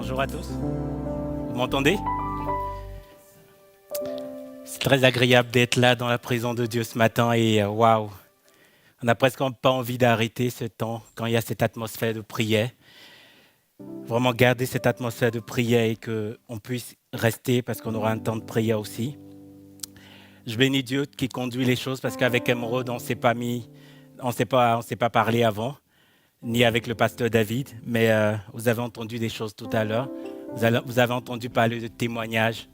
Bonjour à tous. Vous m'entendez? C'est très agréable d'être là dans la présence de Dieu ce matin et waouh, on n'a presque pas envie d'arrêter ce temps quand il y a cette atmosphère de prière. Vraiment garder cette atmosphère de prière et qu'on puisse rester parce qu'on aura un temps de prière aussi. Je bénis Dieu qui conduit les choses parce qu'avec Emeraude, on s'est pas parlé avant, ni avec le pasteur David, mais vous avez entendu des choses tout à l'heure. Vous avez entendu parler de témoignages.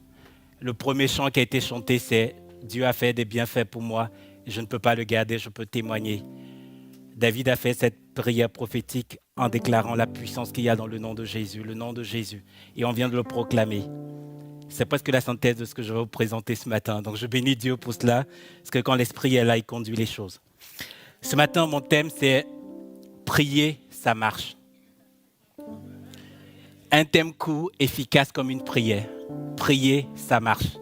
Le premier chant qui a été chanté, c'est « Dieu a fait des bienfaits pour moi, je ne peux pas le garder, je peux témoigner ». David a fait cette prière prophétique en déclarant la puissance qu'il y a dans le nom de Jésus, le nom de Jésus. Et on vient de le proclamer. C'est presque la synthèse de ce que je vais vous présenter ce matin. Donc je bénis Dieu pour cela, parce que quand l'Esprit est là, il conduit les choses. Ce matin, mon thème, c'est « Prier, ça marche ». Un thème court, efficace comme une prière. Prier, ça marche.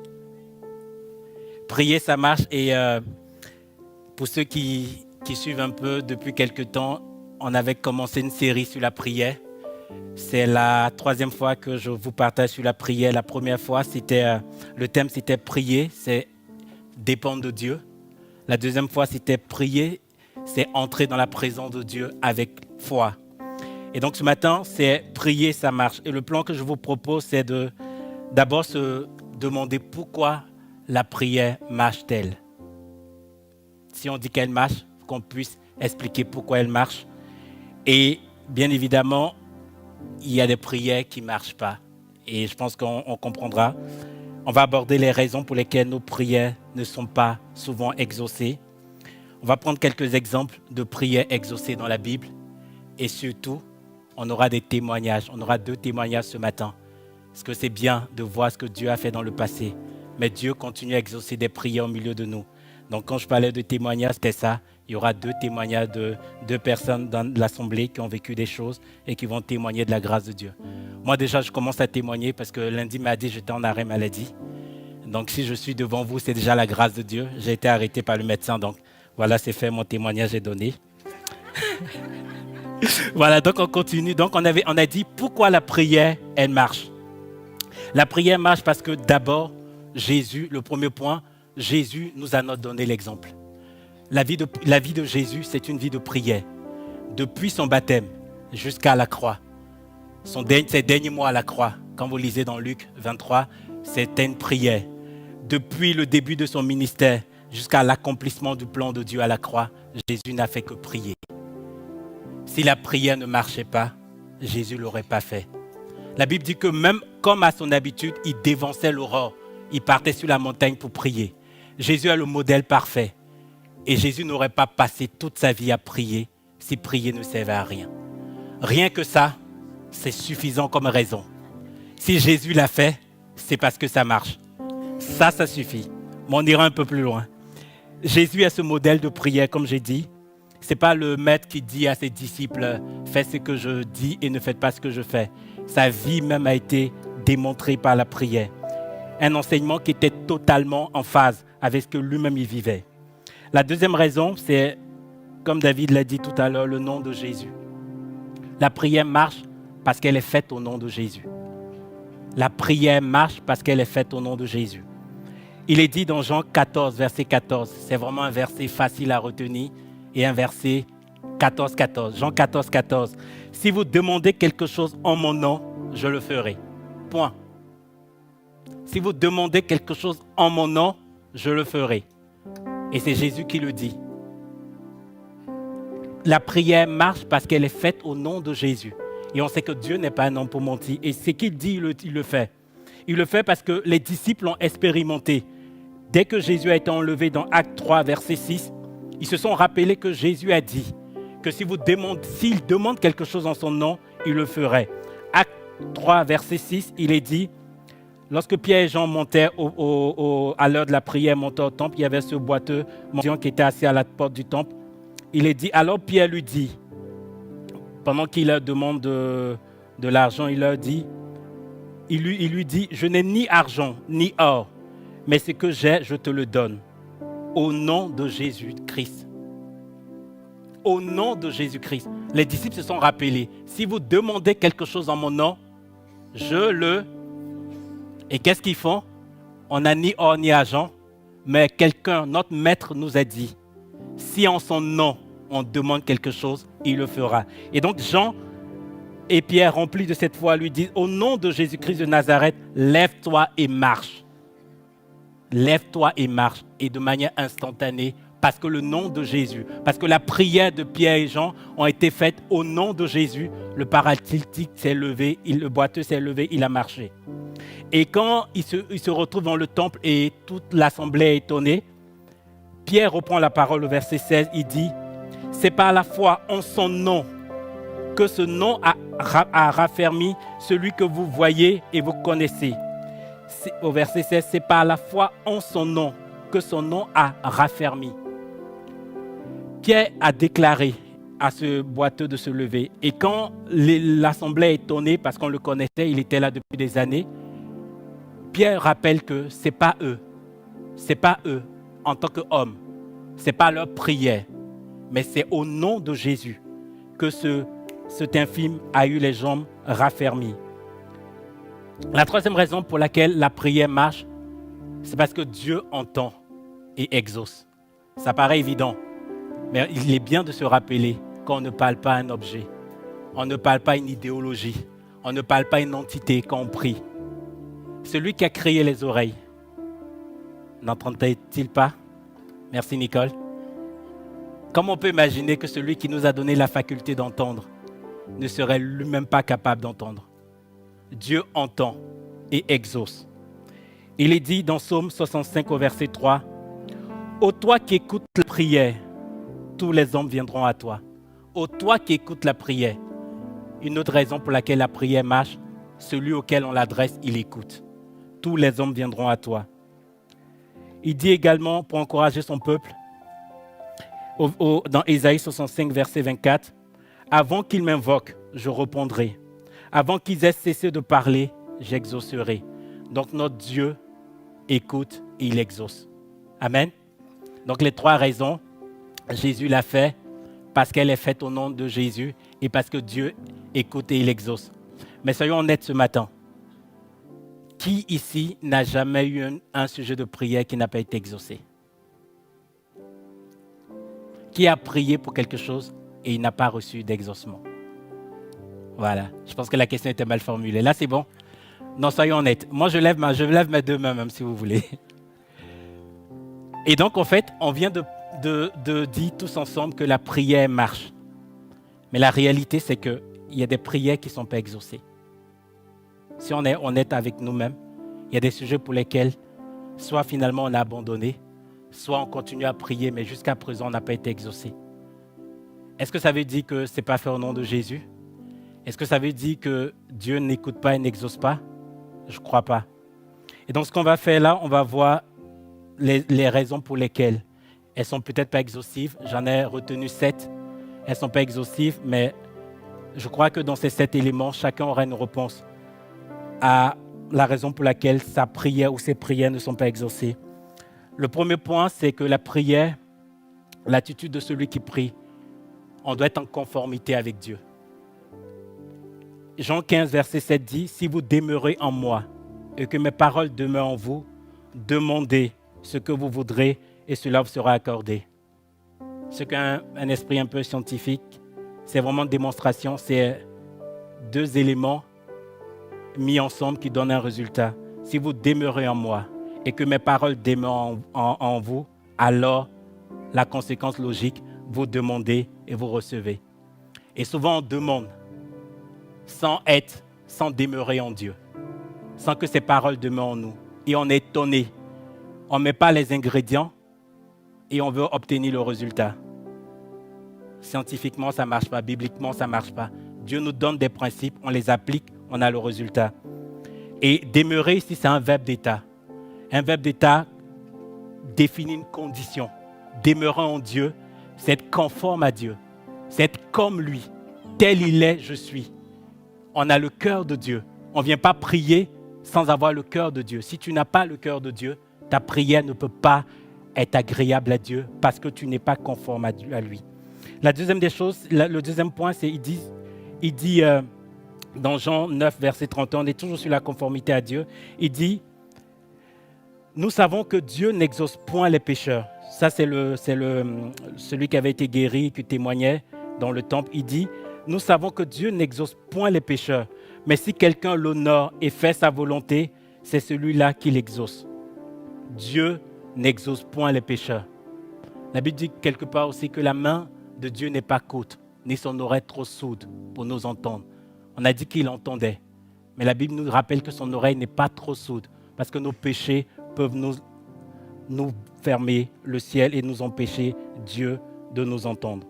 Prier, ça marche. Et pour ceux qui suivent un peu depuis quelque temps, on avait commencé une série sur la prière. C'est la troisième fois que je vous partage sur la prière. La première fois, le thème c'était prier, c'est dépendre de Dieu. La deuxième fois, c'était prier, c'est entrer dans la présence de Dieu avec foi. Et donc ce matin, c'est prier, ça marche. Et le plan que je vous propose, c'est d'abord se demander pourquoi la prière marche-t-elle. Si on dit qu'elle marche, qu'on puisse expliquer pourquoi elle marche. Et bien évidemment, il y a des prières qui ne marchent pas. Et je pense qu'on comprendra. On va aborder les raisons pour lesquelles nos prières ne sont pas souvent exaucées. On va prendre quelques exemples de prières exaucées dans la Bible. Et surtout, on aura des témoignages. On aura 2 témoignages ce matin. Parce que c'est bien de voir ce que Dieu a fait dans le passé. Mais Dieu continue à exaucer des prières au milieu de nous. Donc quand je parlais de témoignages, c'était ça. Il y aura 2 témoignages de 2 personnes dans l'assemblée qui ont vécu des choses et qui vont témoigner de la grâce de Dieu. Moi déjà, je commence à témoigner parce que lundi, mardi, j'étais en arrêt maladie. Donc si je suis devant vous, c'est déjà la grâce de Dieu. J'ai été arrêté par le médecin. Donc voilà, c'est fait, mon témoignage est donné. Voilà, donc on continue. Donc on a dit pourquoi la prière, elle marche. La prière marche parce que d'abord, Jésus, le premier point, Jésus nous a donné l'exemple. La vie de Jésus, c'est une vie de prière. Depuis son baptême jusqu'à la croix. Ses derniers mois à la croix, quand vous lisez dans Luc 23, c'était une prière. Depuis le début de son ministère jusqu'à l'accomplissement du plan de Dieu à la croix, Jésus n'a fait que prier. Si la prière ne marchait pas, Jésus ne l'aurait pas fait. La Bible dit que même comme à son habitude, il dévançait l'aurore. Il partait sur la montagne pour prier. Jésus est le modèle parfait. Et Jésus n'aurait pas passé toute sa vie à prier si prier ne servait à rien. Rien que ça, c'est suffisant comme raison. Si Jésus l'a fait, c'est parce que ça marche. Ça suffit. Mais on ira un peu plus loin. Jésus est ce modèle de prière, comme j'ai dit. Ce n'est pas le maître qui dit à ses disciples « Faites ce que je dis et ne faites pas ce que je fais ». Sa vie même a été démontrée par la prière. Un enseignement qui était totalement en phase avec ce que lui-même il vivait. La deuxième raison, c'est, comme David l'a dit tout à l'heure, le nom de Jésus. La prière marche parce qu'elle est faite au nom de Jésus. La prière marche parce qu'elle est faite au nom de Jésus. Il est dit dans Jean 14, verset 14. C'est vraiment un verset facile à retenir et un verset 14, 14. Jean 14, 14. Si vous demandez quelque chose en mon nom, je le ferai. Point. Si vous demandez quelque chose en mon nom, je le ferai. Et c'est Jésus qui le dit. La prière marche parce qu'elle est faite au nom de Jésus. Et on sait que Dieu n'est pas un homme pour mentir. Et ce qu'il dit, il le fait. Il le fait parce que les disciples l'ont expérimenté. Dès que Jésus a été enlevé dans Acte 3, verset 6, ils se sont rappelés que Jésus a dit que s'il demande quelque chose en son nom, il le ferait. Acte 3, verset 6, il est dit, lorsque Pierre et Jean montaient à l'heure de la prière, montaient au temple, il y avait ce boiteux mendiant qui était assis à la porte du temple. Il est dit, alors Pierre lui dit, pendant qu'il leur demande de l'argent, il lui dit, je n'ai ni argent ni or, mais ce que j'ai, je te le donne. Au nom de Jésus-Christ. Au nom de Jésus-Christ. Les disciples se sont rappelés, si vous demandez quelque chose en mon nom, Et qu'est-ce qu'ils font? On n'a ni or ni argent, mais quelqu'un, notre maître nous a dit, si en son nom, on demande quelque chose, il le fera. Et donc Jean et Pierre, remplis de cette foi, lui disent, au nom de Jésus-Christ de Nazareth, lève-toi et marche. Lève-toi et marche. Et de manière instantanée, parce que le nom de Jésus, parce que la prière de Pierre et Jean ont été faites au nom de Jésus, le paralytique s'est levé, le boiteux s'est levé, il a marché. Et quand il se retrouve dans le temple et toute l'assemblée est étonnée, Pierre reprend la parole au verset 16, il dit, c'est par la foi en son nom que ce nom a raffermi celui que vous voyez et vous connaissez. Au verset 16, c'est par la foi en son nom que son nom a raffermi. Pierre a déclaré à ce boiteux de se lever. Et quand l'assemblée est étonnée, parce qu'on le connaissait, il était là depuis des années, Pierre rappelle que ce n'est pas eux en tant qu'hommes, ce n'est pas leur prière, mais c'est au nom de Jésus que cet infirme a eu les jambes raffermies. La troisième raison pour laquelle la prière marche, c'est parce que Dieu entend et exauce. Ça paraît évident, mais il est bien de se rappeler qu'on ne parle pas à un objet, on ne parle pas à une idéologie, on ne parle pas à une entité quand on prie. Celui qui a créé les oreilles, n'entendait-il pas? Merci Nicole. Comment on peut imaginer que celui qui nous a donné la faculté d'entendre ne serait lui-même pas capable d'entendre? Dieu entend et exauce. Il est dit dans Psaume 65 au verset 3, « Ô toi qui écoutes la prière, tous les hommes viendront à toi. » Ô toi qui écoutes la prière. Une autre raison pour laquelle la prière marche, celui auquel on l'adresse, il écoute. Tous les hommes viendront à toi. Il dit également, pour encourager son peuple, dans Ésaïe 65, verset 24, « Avant qu'ils m'invoquent, je répondrai. Avant qu'ils aient cessé de parler, j'exaucerai. » Donc notre Dieu écoute et il exauce. Amen. Donc les trois raisons, Jésus l'a fait parce qu'elle est faite au nom de Jésus et parce que Dieu écoute et il exauce. Mais soyons honnêtes ce matin. Qui ici n'a jamais eu un sujet de prière qui n'a pas été exaucé? Qui a prié pour quelque chose et il n'a pas reçu d'exaucement? Voilà, je pense que la question était mal formulée. Là, c'est bon? Non, soyons honnêtes. Moi, je lève mes deux mains, même si vous voulez. Et donc, en fait, on vient de dire tous ensemble que la prière marche. Mais la réalité, c'est qu'il y a des prières qui ne sont pas exaucées. Si on est honnête avec nous-mêmes, il y a des sujets pour lesquels soit finalement on a abandonné, soit on continue à prier, mais jusqu'à présent, on n'a pas été exaucé. Est-ce que ça veut dire que ce n'est pas fait au nom de Jésus? Est-ce que ça veut dire que Dieu n'écoute pas et n'exauce pas? Je ne crois pas. Et donc, ce qu'on va faire là, on va voir les raisons pour lesquelles elles ne sont peut-être pas exhaustives. J'en ai retenu 7. Elles ne sont pas exhaustives, mais je crois que dans ces 7 éléments, chacun aura une réponse à la raison pour laquelle sa prière ou ses prières ne sont pas exaucées. Le premier point, c'est que la prière, l'attitude de celui qui prie, on doit être en conformité avec Dieu. Jean 15, verset 7 dit, « Si vous demeurez en moi et que mes paroles demeurent en vous, demandez ce que vous voudrez et cela vous sera accordé. » Ce qu'un esprit un peu scientifique, c'est vraiment une démonstration, c'est 2 éléments mis ensemble qui donnent un résultat. Si vous demeurez en moi et que mes paroles demeurent en vous, alors la conséquence logique, vous demandez et vous recevez. Et souvent on demande sans demeurer en Dieu, sans que ses paroles demeurent en nous. Et on est étonné. On ne met pas les ingrédients et on veut obtenir le résultat. Scientifiquement, ça ne marche pas. Bibliquement, ça ne marche pas. Dieu nous donne des principes, on les applique, on a le résultat. Et demeurer ici, c'est un verbe d'état. Un verbe d'état définit une condition. Demeurer en Dieu, c'est être conforme à Dieu. C'est être comme lui. Tel il est, je suis. On a le cœur de Dieu. On ne vient pas prier sans avoir le cœur de Dieu. Si tu n'as pas le cœur de Dieu, ta prière ne peut pas être agréable à Dieu parce que tu n'es pas conforme à lui. La deuxième des choses, le deuxième point, c'est il dit dans Jean 9, verset 31, on est toujours sur la conformité à Dieu. Il dit, nous savons que Dieu n'exauce point les pécheurs. Ça, c'est celui qui avait été guéri, qui témoignait dans le temple. Il dit, nous savons que Dieu n'exauce point les pécheurs. Mais si quelqu'un l'honore et fait sa volonté, c'est celui-là qui l'exauce. Dieu n'exauce point les pécheurs. La Bible dit quelque part aussi que la main de Dieu n'est pas courte, ni son oreille trop sourde pour nous entendre. On a dit qu'il entendait. Mais la Bible nous rappelle que son oreille n'est pas trop sourde, parce que nos péchés peuvent nous fermer le ciel et nous empêcher, Dieu, de nous entendre.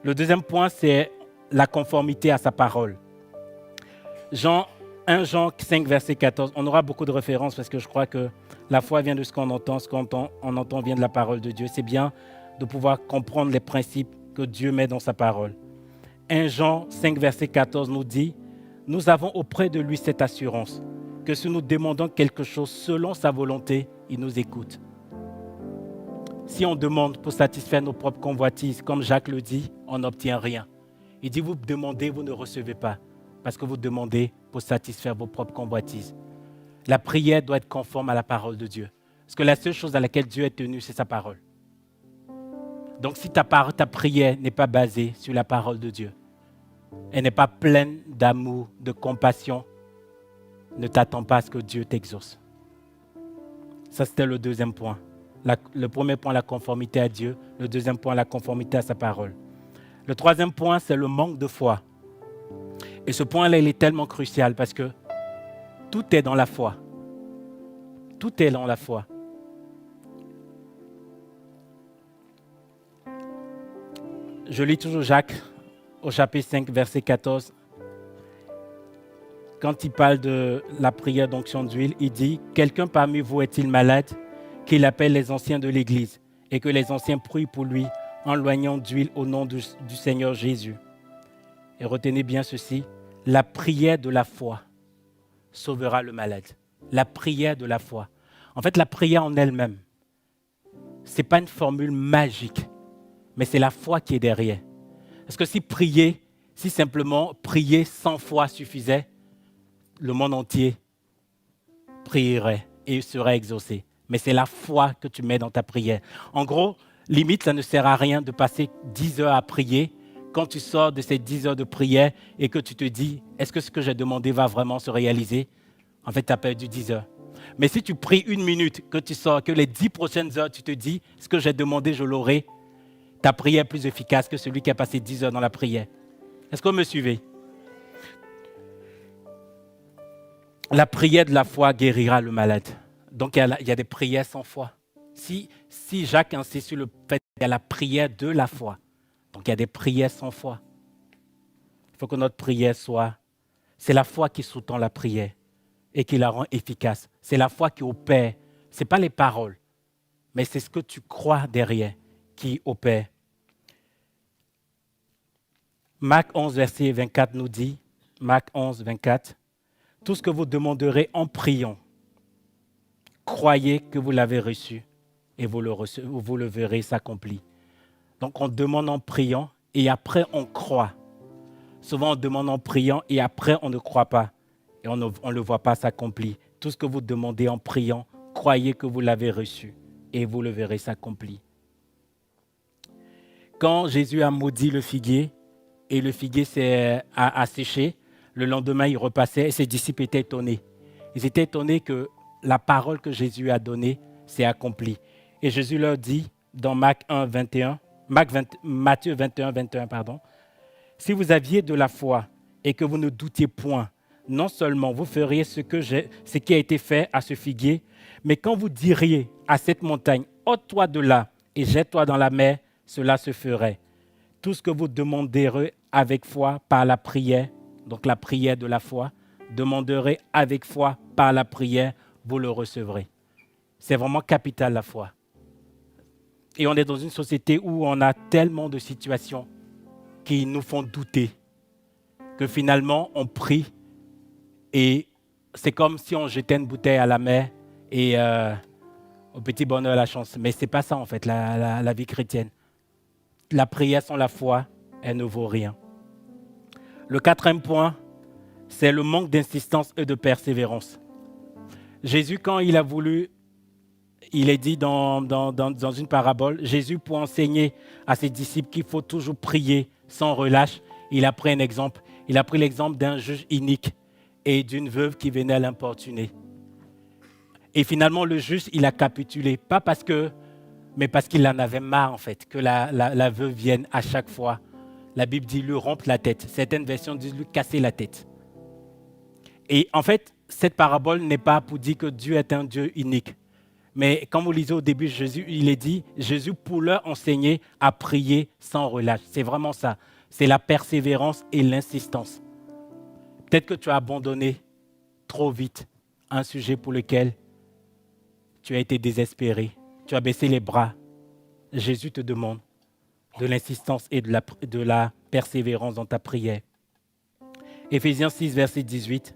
Le deuxième point, c'est la conformité à sa parole. 1 Jean 5, verset 14. On aura beaucoup de références parce que je crois que la foi vient de ce qu'on entend, ce qu'on entend vient de la parole de Dieu. C'est bien de pouvoir comprendre les principes que Dieu met dans sa parole. 1 Jean 5, verset 14 nous dit, « Nous avons auprès de lui cette assurance, que si nous demandons quelque chose selon sa volonté, il nous écoute. » Si on demande pour satisfaire nos propres convoitises, comme Jacques le dit, on n'obtient rien. Il dit, vous demandez, vous ne recevez pas, parce que vous demandez pour satisfaire vos propres convoitises. La prière doit être conforme à la parole de Dieu. Parce que la seule chose à laquelle Dieu est tenu, c'est sa parole. Donc si ta prière n'est pas basée sur la parole de Dieu, elle n'est pas pleine d'amour, de compassion, ne t'attends pas à ce que Dieu t'exauce. Ça, c'était le deuxième point. Le premier point, la conformité à Dieu. Le deuxième point, la conformité à sa parole. Le troisième point, c'est le manque de foi. Et ce point-là, il est tellement crucial parce que tout est dans la foi. Tout est dans la foi. Je lis toujours Jacques au chapitre 5, verset 14. Quand il parle de la prière d'onction d'huile, il dit « Quelqu'un parmi vous est-il malade, qu'il appelle les anciens de l'Église et que les anciens prient pour lui en loignant d'huile au nom du Seigneur Jésus. » Et retenez bien ceci, la prière de la foi sauvera le malade. La prière de la foi. En fait, la prière en elle-même, ce n'est pas une formule magique, mais c'est la foi qui est derrière. Parce que si simplement prier sans foi suffisait, le monde entier prierait et serait exaucé. Mais c'est la foi que tu mets dans ta prière. En gros, limite, ça ne sert à rien de passer 10 heures à prier quand tu sors de ces 10 heures de prière et que tu te dis, est-ce que ce que j'ai demandé va vraiment se réaliser? En fait, tu as perdu 10 heures. Mais si tu pries 1 minute, que tu sors, que les 10 prochaines heures, tu te dis, ce que j'ai demandé, je l'aurai, ta prière est plus efficace que celui qui a passé 10 heures dans la prière. Est-ce que vous me suivez? La prière de la foi guérira le malade. Donc, il y a des prières sans foi. Si Jacques insiste sur le fait qu'il y a la prière de la foi, donc il y a des prières sans foi. Il faut que notre prière soit... C'est la foi qui sous-tend la prière et qui la rend efficace. C'est la foi qui opère. Ce n'est pas les paroles, mais c'est ce que tu crois derrière qui opère. Marc 11, verset 24 nous dit, Marc 11, 24, « Tout ce que vous demanderez en priant, croyez que vous l'avez reçu et vous le verrez s'accomplir. » Donc on demande en priant et après on croit. Souvent on demande en priant et après on ne croit pas et on ne le voit pas s'accomplir. Tout ce que vous demandez en priant, croyez que vous l'avez reçu et vous le verrez s'accomplir. Quand Jésus a maudit le figuier et le figuier a séché, le lendemain il repassait et ses disciples étaient étonnés. Ils étaient étonnés que la parole que Jésus a donnée s'est accomplie. Et Jésus leur dit dans Matthieu 21, 21, si vous aviez de la foi et que vous ne doutiez point, non seulement vous feriez ce qui a été fait à ce figuier, mais quand vous diriez à cette montagne, ôte-toi de là et jette-toi dans la mer, cela se ferait. Tout ce que vous demanderez avec foi par la prière, donc la prière de la foi, demanderez avec foi par la prière, vous le recevrez. C'est vraiment capital la foi. Et on est dans une société où on a tellement de situations qui nous font douter que finalement on prie et c'est comme si on jetait une bouteille à la mer et au petit bonheur la chance. Mais ce n'est pas ça en fait la vie chrétienne. La prière sans la foi, elle ne vaut rien. Le quatrième point, c'est le manque d'insistance et de persévérance. Jésus, quand il a voulu, il est dit dans une parabole, Jésus, pour enseigner à ses disciples qu'il faut toujours prier sans relâche, il a pris un exemple. Il a pris l'exemple d'un juge inique et d'une veuve qui venait à l'importuner. Et finalement, le juge, il a capitulé, mais parce qu'il en avait marre, en fait, que la veuve vienne à chaque fois. La Bible dit lui rompre la tête. Certaines versions disent lui casser la tête. Et en fait, cette parabole n'est pas pour dire que Dieu est un Dieu unique. Mais comme vous lisez au début, il est dit, Jésus pour leur enseigner à prier sans relâche. C'est vraiment ça. C'est la persévérance et l'insistance. Peut-être que tu as abandonné trop vite un sujet pour lequel tu as été désespéré. Tu as baissé les bras. Jésus te demande de l'insistance et de la persévérance dans ta prière. Éphésiens 6, verset 18.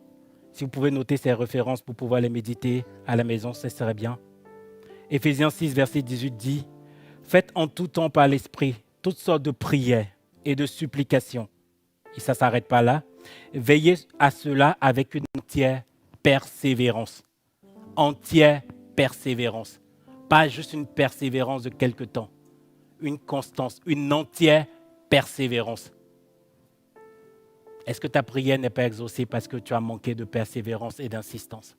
Si vous pouvez noter ces références pour pouvoir les méditer à la maison, ce serait bien. Éphésiens 6, verset 18 dit « Faites en tout temps par l'Esprit toutes sortes de prières et de supplications. » Et ça ne s'arrête pas là. « Veillez à cela avec une entière persévérance. » Entière persévérance. Pas juste une persévérance de quelque temps. Une constance, une entière persévérance. Est-ce que ta prière n'est pas exaucée parce que tu as manqué de persévérance et d'insistance?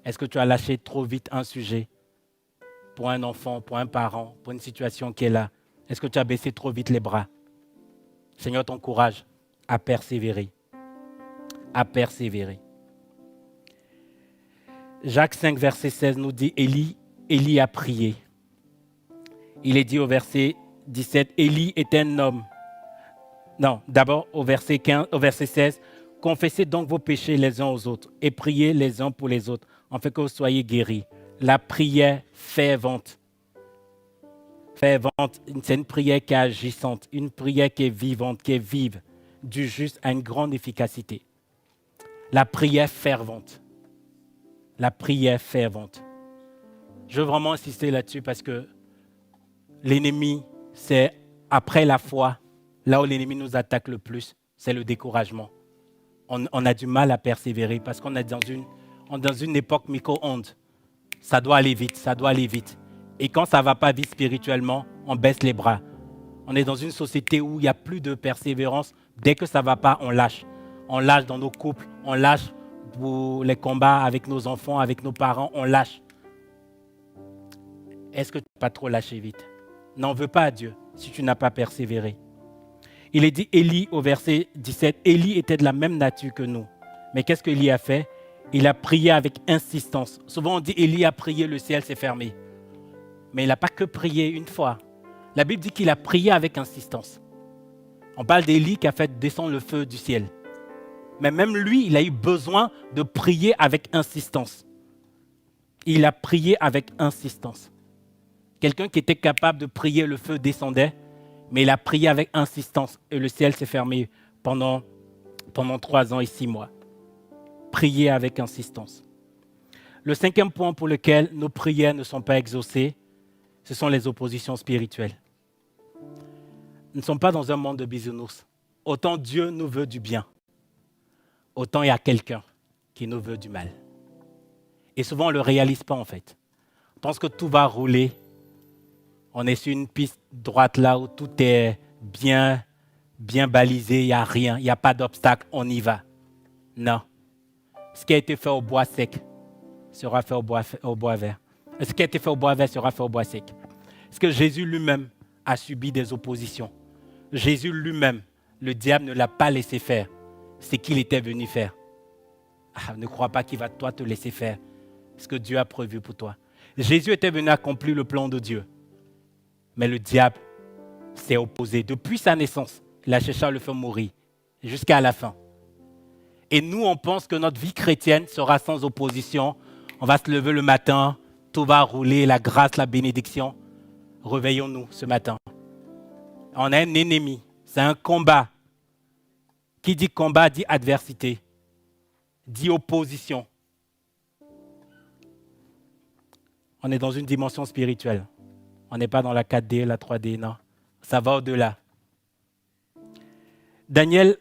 Est-ce que tu as lâché trop vite un sujet pour un enfant, pour un parent, pour une situation qui est là? Est-ce que tu as baissé trop vite les bras? Seigneur t'encourage à persévérer. À persévérer. Jacques 5, verset 16 nous dit Élie a prié. Il est dit au verset 17, Élie est un homme. Non, d'abord au verset 16, confessez donc vos péchés les uns aux autres et priez les uns pour les autres, afin que vous soyez guéris. La prière fervente. Fervente, c'est une prière qui est agissante, une prière qui est vivante, qui est vive, du juste à une grande efficacité. La prière fervente. La prière fervente. Je veux vraiment insister là-dessus parce que l'ennemi, c'est après la foi, là où l'ennemi nous attaque le plus, c'est le découragement. On a du mal à persévérer parce qu'on est dans une époque micro-ondes. Ça doit aller vite, ça doit aller vite. Et quand ça ne va pas vite spirituellement, on baisse les bras. On est dans une société où il n'y a plus de persévérance. Dès que ça ne va pas, on lâche. On lâche dans nos couples, on lâche pour les combats avec nos enfants, avec nos parents, on lâche. Est-ce que tu n'as pas trop lâché vite? N'en veux pas à Dieu si tu n'as pas persévéré. Il est dit Élie au verset 17, Élie était de la même nature que nous. Mais qu'est-ce qu'Élie a fait? Il a prié avec insistance. Souvent on dit Élie a prié, le ciel s'est fermé. Mais il n'a pas que prié une fois. La Bible dit qu'il a prié avec insistance. On parle d'Élie qui a fait descendre le feu du ciel. Mais même lui, il a eu besoin de prier avec insistance. Il a prié avec insistance. Quelqu'un qui était capable de prier, le feu descendait, mais il a prié avec insistance et le ciel s'est fermé pendant 3 ans et 6 mois. Prier avec insistance. Le 5e point pour lequel nos prières ne sont pas exaucées, ce sont les oppositions spirituelles. Nous ne sommes pas dans un monde de bisounours. Autant Dieu nous veut du bien, autant il y a quelqu'un qui nous veut du mal. Et souvent, on ne le réalise pas en fait. On pense que tout va rouler. On est sur une piste droite là où tout est bien balisé, il n'y a rien, il n'y a pas d'obstacle, on y va. Non. Ce qui a été fait au bois sec sera fait au bois vert. Ce qui a été fait au bois vert sera fait au bois sec. Parce que Jésus lui-même a subi des oppositions. Jésus lui-même, le diable ne l'a pas laissé faire ce qu'il était venu faire. Ne crois pas qu'il va toi te laisser faire ce que Dieu a prévu pour toi. Jésus était venu accomplir le plan de Dieu. Mais le diable s'est opposé. Depuis sa naissance, il a cherché à le faire mourir jusqu'à la fin. Et nous, on pense que notre vie chrétienne sera sans opposition. On va se lever le matin, tout va rouler, la grâce, la bénédiction. Réveillons-nous ce matin. On a un ennemi, c'est un combat. Qui dit combat dit adversité, dit opposition. On est dans une dimension spirituelle. On n'est pas dans la 4D, la 3D, non. Ça va au-delà. Daniel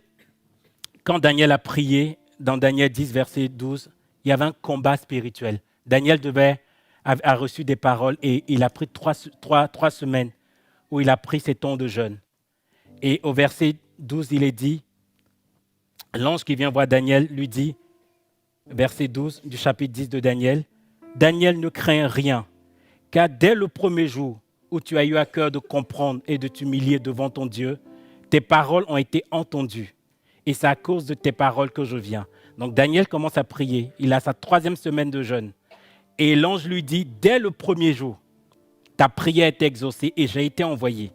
quand Daniel a prié, dans Daniel 10, verset 12, il y avait un combat spirituel. Daniel a reçu des paroles et il a pris trois semaines où il a pris ses temps de jeûne. Et au verset 12, il est dit, l'ange qui vient voir Daniel lui dit, verset 12 du chapitre 10 de Daniel, Daniel ne craint rien, car dès le premier jour où tu as eu à cœur de comprendre et de t'humilier devant ton Dieu, tes paroles ont été entendues. Et c'est à cause de tes paroles que je viens. Donc Daniel commence à prier. Il a sa 3e semaine de jeûne. Et l'ange lui dit, dès le premier jour, ta prière est exaucée et j'ai été envoyé.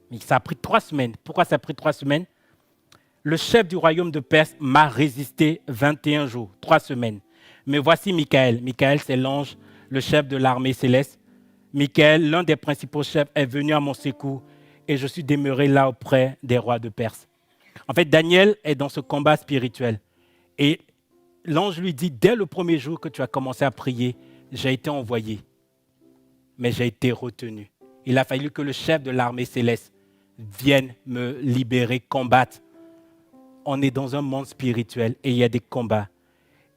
Mais ça a pris 3 semaines. Pourquoi ça a pris 3 semaines? Le chef du royaume de Perse m'a résisté 21 jours, 3 semaines. Mais voici Michaël. Michaël, c'est l'ange, le chef de l'armée céleste. Michaël, l'un des principaux chefs, est venu à mon secours et je suis demeuré là auprès des rois de Perse. En fait, Daniel est dans ce combat spirituel. Et l'ange lui dit, dès le premier jour que tu as commencé à prier, j'ai été envoyé. Mais j'ai été retenu. Il a fallu que le chef de l'armée céleste vienne me libérer, combattre. On est dans un monde spirituel et il y a des combats.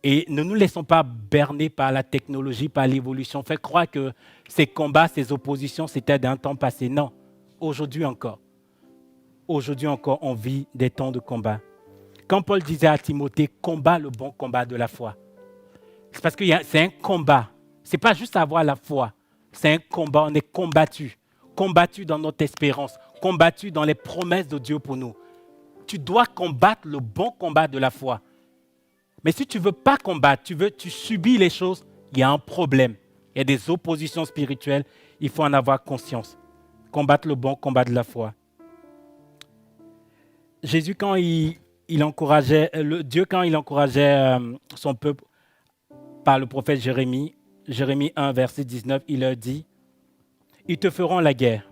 Et ne nous laissons pas berner par la technologie, par l'évolution. Faites croire que ces combats, ces oppositions, c'était d'un temps passé. Non, aujourd'hui encore. Aujourd'hui encore, on vit des temps de combat. Quand Paul disait à Timothée, combat le bon combat de la foi. C'est parce que c'est un combat. Ce n'est pas juste avoir la foi. C'est un combat, on est combattu. Combattu dans notre espérance. Combattu dans les promesses de Dieu pour nous. Tu dois combattre le bon combat de la foi. Mais si tu ne veux pas combattre, tu subis les choses, il y a un problème. Il y a des oppositions spirituelles, il faut en avoir conscience. Combattre le bon combat de la foi. Jésus, quand il encourageait, Dieu, quand il encourageait son peuple par le prophète Jérémie, Jérémie 1, verset 19, il leur dit, « Ils te feront la guerre. »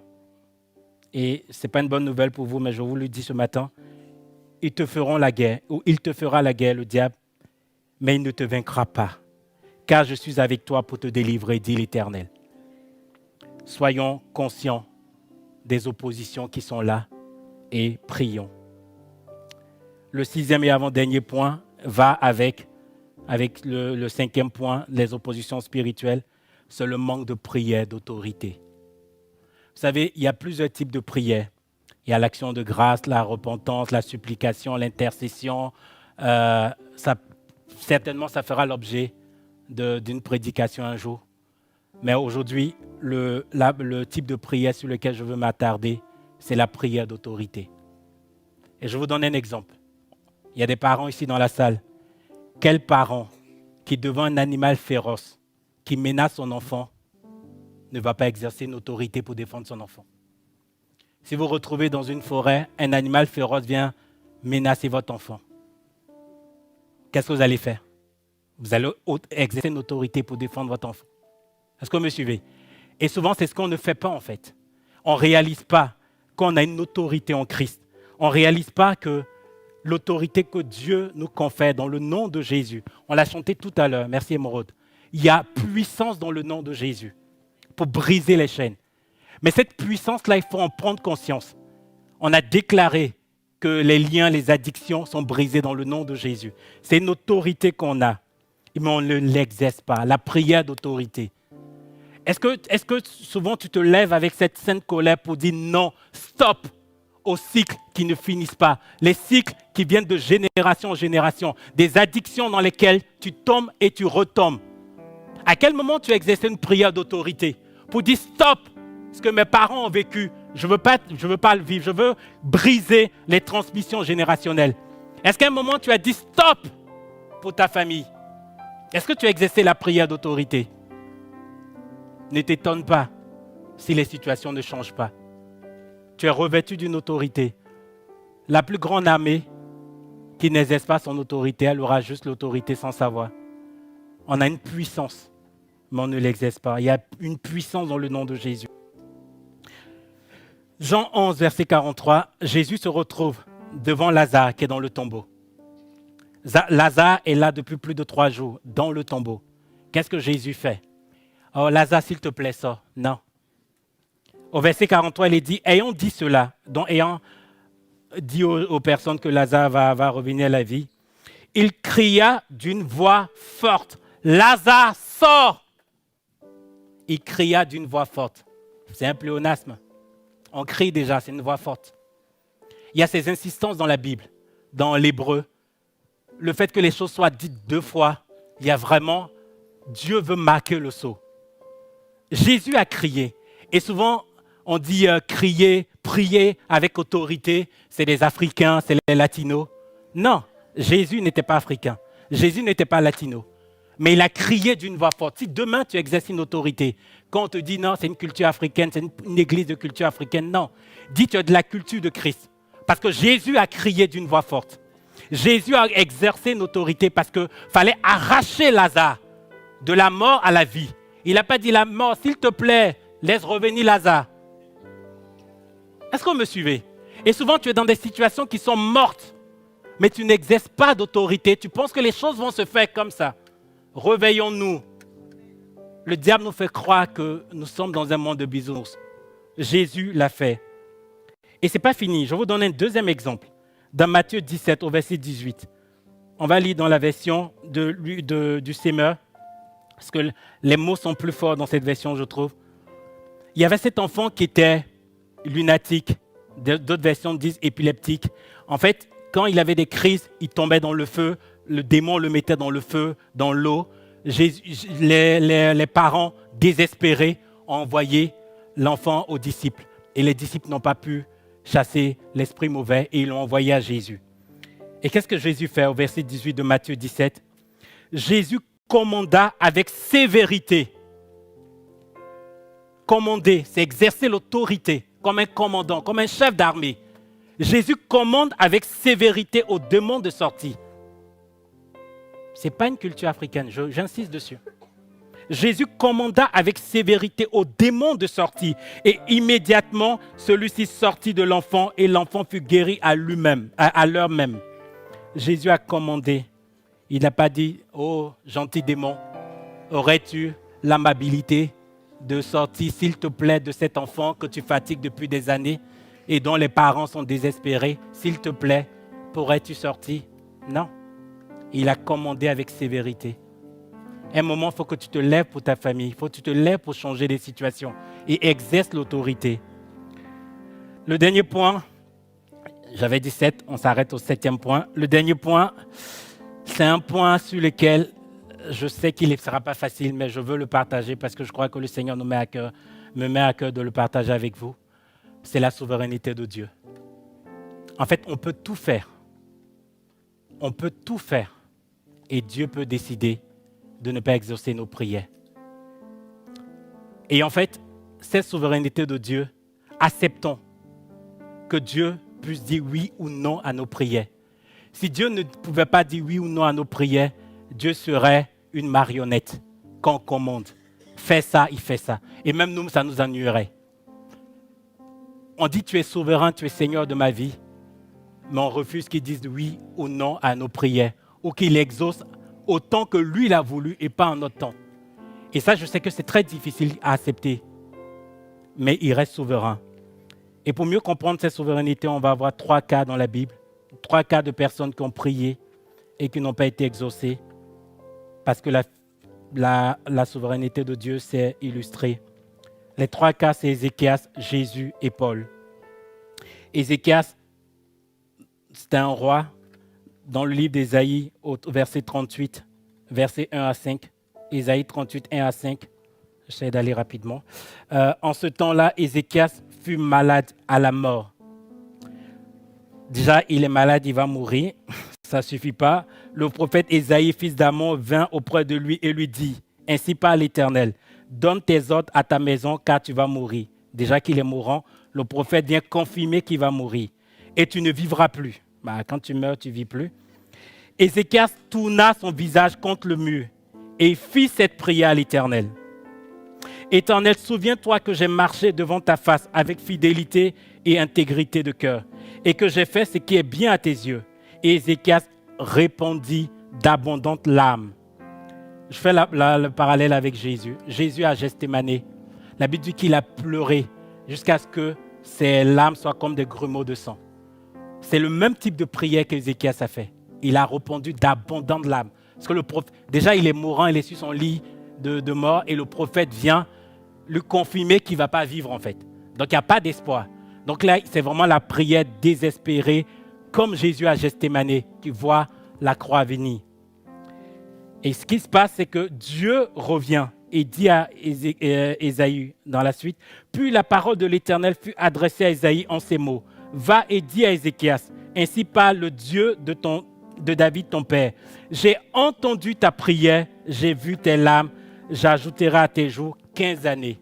Et ce n'est pas une bonne nouvelle pour vous, mais je vous le dis ce matin. « Ils te feront la guerre, ou il te fera la guerre, le diable, mais il ne te vaincra pas, car je suis avec toi pour te délivrer, dit l'Éternel. » Soyons conscients des oppositions qui sont là et prions. Le 6e et avant-dernier point va avec le 5e point, les oppositions spirituelles, c'est le manque de prière, d'autorité. Vous savez, il y a plusieurs types de prières. Il y a l'action de grâce, la repentance, la supplication, l'intercession. Certainement, ça fera l'objet d'une prédication un jour. Mais aujourd'hui, le type de prière sur lequel je veux m'attarder, c'est la prière d'autorité. Et je vous donne un exemple. Il y a des parents ici dans la salle. Quel parent qui, devant un animal féroce, qui menace son enfant, ne va pas exercer une autorité pour défendre son enfant? Si vous vous retrouvez dans une forêt, un animal féroce vient menacer votre enfant, qu'est-ce que vous allez faire? Vous allez exercer une autorité pour défendre votre enfant. Est-ce que vous me suivez? Et souvent, c'est ce qu'on ne fait pas en fait. On ne réalise pas qu'on a une autorité en Christ. On ne réalise pas que l'autorité que Dieu nous confère dans le nom de Jésus, on l'a chanté tout à l'heure, merci Émeraude, il y a puissance dans le nom de Jésus pour briser les chaînes. Mais cette puissance-là, il faut en prendre conscience. On a déclaré que les liens, les addictions sont brisés dans le nom de Jésus. C'est une autorité qu'on a, mais on ne l'exerce pas. La prière d'autorité. Est-ce que souvent tu te lèves avec cette sainte colère pour dire non, stop aux cycles qui ne finissent pas, les cycles qui viennent de génération en génération, des addictions dans lesquelles tu tombes et tu retombes. À quel moment tu as exercé une prière d'autorité pour dire stop, ce que mes parents ont vécu, je veux pas le vivre, je veux briser les transmissions générationnelles. Est-ce qu'à un moment tu as dit stop pour ta famille? Est-ce que tu as exercé la prière d'autorité? Ne t'étonne pas si les situations ne changent pas. Tu es revêtu d'une autorité. La plus grande armée qui n'exerce pas son autorité, elle aura juste l'autorité sans savoir. On a une puissance, mais on ne l'exerce pas. Il y a une puissance dans le nom de Jésus. Jean 11, verset 43, Jésus se retrouve devant Lazare qui est dans le tombeau. Lazare est là depuis plus de 3 jours, dans le tombeau. Qu'est-ce que Jésus fait? Oh, Lazare, s'il te plaît, sors. Non. Au verset 43, il est dit, ayant dit cela, donc ayant dit aux personnes que Lazare va revenir à la vie, il cria d'une voix forte, Lazare, sors! Il cria d'une voix forte. C'est un pléonasme. On crie déjà, c'est une voix forte. Il y a ces insistances dans la Bible, dans l'hébreu. Le fait que les choses soient dites 2 fois, il y a vraiment, Dieu veut marquer le saut. Jésus a crié. Et souvent, on dit crier, prier avec autorité, c'est les Africains, c'est les Latinos. Non, Jésus n'était pas africain. Jésus n'était pas latino. Mais il a crié d'une voix forte. Si demain tu exerces une autorité, quand on te dit non, c'est une culture africaine, c'est une église de culture africaine, non. Dis tu as de la culture de Christ. Parce que Jésus a crié d'une voix forte. Jésus a exercé une autorité parce qu'il fallait arracher Lazare de la mort à la vie. Il n'a pas dit la mort, s'il te plaît, laisse revenir Lazare. Est-ce que vous me suivez? Et souvent, tu es dans des situations qui sont mortes, mais tu n'exerces pas d'autorité. Tu penses que les choses vont se faire comme ça. Réveillons-nous. Le diable nous fait croire que nous sommes dans un monde de bisounours. Jésus l'a fait. Et ce n'est pas fini. Je vais vous donner un deuxième exemple. Dans Matthieu 17, au verset 18. On va lire dans la version du Semeur, parce que les mots sont plus forts dans cette version, je trouve. Il y avait cet enfant qui était lunatique. D'autres versions disent épileptique. En fait, quand il avait des crises, il tombait dans le feu. Le démon le mettait dans le feu, dans l'eau. Les parents, désespérés, ont envoyé l'enfant aux disciples. Et les disciples n'ont pas pu chasser l'esprit mauvais et ils l'ont envoyé à Jésus. Et qu'est-ce que Jésus fait au verset 18 de Matthieu 17? Jésus commanda avec sévérité. Commander, c'est exercer l'autorité comme un commandant, comme un chef d'armée. Jésus commande avec sévérité aux démons de sortir. Ce n'est pas une culture africaine, j'insiste dessus. Jésus commanda avec sévérité aux démons de sortir. Et immédiatement, celui-ci sortit de l'enfant et l'enfant fut guéri à lui-même, à l'heure même. Jésus a commandé. Il n'a pas dit, oh, gentil démon, aurais-tu l'amabilité de sortir, s'il te plaît, de cet enfant que tu fatigues depuis des années et dont les parents sont désespérés. S'il te plaît, pourrais-tu sortir? Non. Il a commandé avec sévérité. À un moment, il faut que tu te lèves pour ta famille. Il faut que tu te lèves pour changer les situations et exerce l'autorité. Le dernier point, j'avais dit 7, on s'arrête au 7e point. Le dernier point, c'est un point sur lequel je sais qu'il ne sera pas facile, mais je veux le partager parce que je crois que le Seigneur me met à cœur de le partager avec vous. C'est la souveraineté de Dieu. En fait, on peut tout faire. On peut tout faire. Et Dieu peut décider de ne pas exaucer nos prières. Et en fait, cette souveraineté de Dieu, acceptons que Dieu puisse dire oui ou non à nos prières. Si Dieu ne pouvait pas dire oui ou non à nos prières, Dieu serait une marionnette qu'on commande. Fais ça, il fait ça. Et même nous, ça nous ennuierait. On dit tu es souverain, tu es Seigneur de ma vie, mais on refuse qu'il dise oui ou non à nos prières, ou qu'il exauce autant que lui l'a voulu et pas en notre temps. Et ça, je sais que c'est très difficile à accepter, mais il reste souverain. Et pour mieux comprendre cette souveraineté, on va avoir 3 cas dans la Bible, 3 cas de personnes qui ont prié et qui n'ont pas été exaucées, parce que la souveraineté de Dieu s'est illustrée. Les 3 cas, c'est Ézéchias, Jésus et Paul. Ézéchias, c'était un roi. Dans le livre d'Ésaïe, au verset 38, versets 1 à 5. Ésaïe 38, 1 à 5. J'essaie d'aller rapidement. En ce temps-là, Ézéchias fut malade à la mort. Déjà, il est malade, il va mourir. Ça ne suffit pas. Le prophète Ésaïe, fils d'Amon, vint auprès de lui et lui dit, « Ainsi parle l'Éternel, donne tes ordres à ta maison car tu vas mourir. » Déjà qu'il est mourant, le prophète vient confirmer qu'il va mourir. « Et tu ne vivras plus. » Quand tu meurs, tu ne vis plus. Ézéchias tourna son visage contre le mur et fit cette prière à l'Éternel. « Éternel, souviens-toi que j'ai marché devant ta face avec fidélité et intégrité de cœur et que j'ai fait ce qui est bien à tes yeux. » Et Ézéchias répondit d'abondantes larmes. Je fais le parallèle avec Jésus. Jésus à Gethsémani. La Bible dit qu'il a pleuré jusqu'à ce que ses larmes soient comme des grumeaux de sang. C'est le même type de prière qu'Ézéchias a fait. Il a répondu d'abondantes larmes. Parce que le prophète, déjà, il est mourant, il est sur son lit de mort et le prophète vient lui confirmer qu'il ne va pas vivre en fait. Donc, il n'y a pas d'espoir. Donc là, c'est vraiment la prière désespérée, comme Jésus à Gethsémani, qui voit la croix venir. Et ce qui se passe, c'est que Dieu revient et dit à Ésaïe dans la suite, « Puis la parole de l'Éternel fut adressée à Ésaïe en ces mots. Va et dis à Ézéchias, ainsi parle le Dieu de David ton père. J'ai entendu ta prière, j'ai vu tes larmes, j'ajouterai à tes jours 15 années. »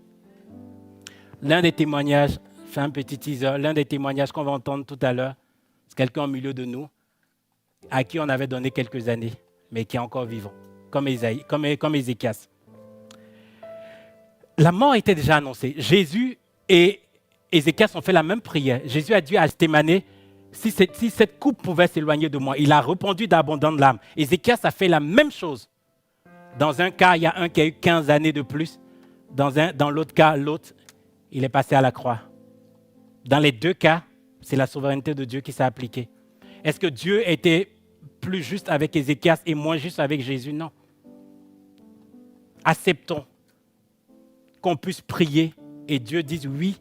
L'un des témoignages, je fais un petit teaser, l'un des témoignages qu'on va entendre tout à l'heure, c'est quelqu'un au milieu de nous, à qui on avait donné quelques années, mais qui est encore vivant, comme Ézéchias. La mort était déjà annoncée. Jésus et Ézéchias ont fait la même prière. Jésus a dit à Gethsémani, si cette coupe pouvait s'éloigner de moi, il a répondu d'abondantes larmes. Ézéchias a fait la même chose. Dans un cas, il y a un qui a eu 15 années de plus. Dans l'autre cas, l'autre, il est passé à la croix. Dans les deux cas, c'est la souveraineté de Dieu qui s'est appliquée. Est-ce que Dieu était plus juste avec Ézéchias et moins juste avec Jésus? Non. Acceptons qu'on puisse prier et Dieu dise oui,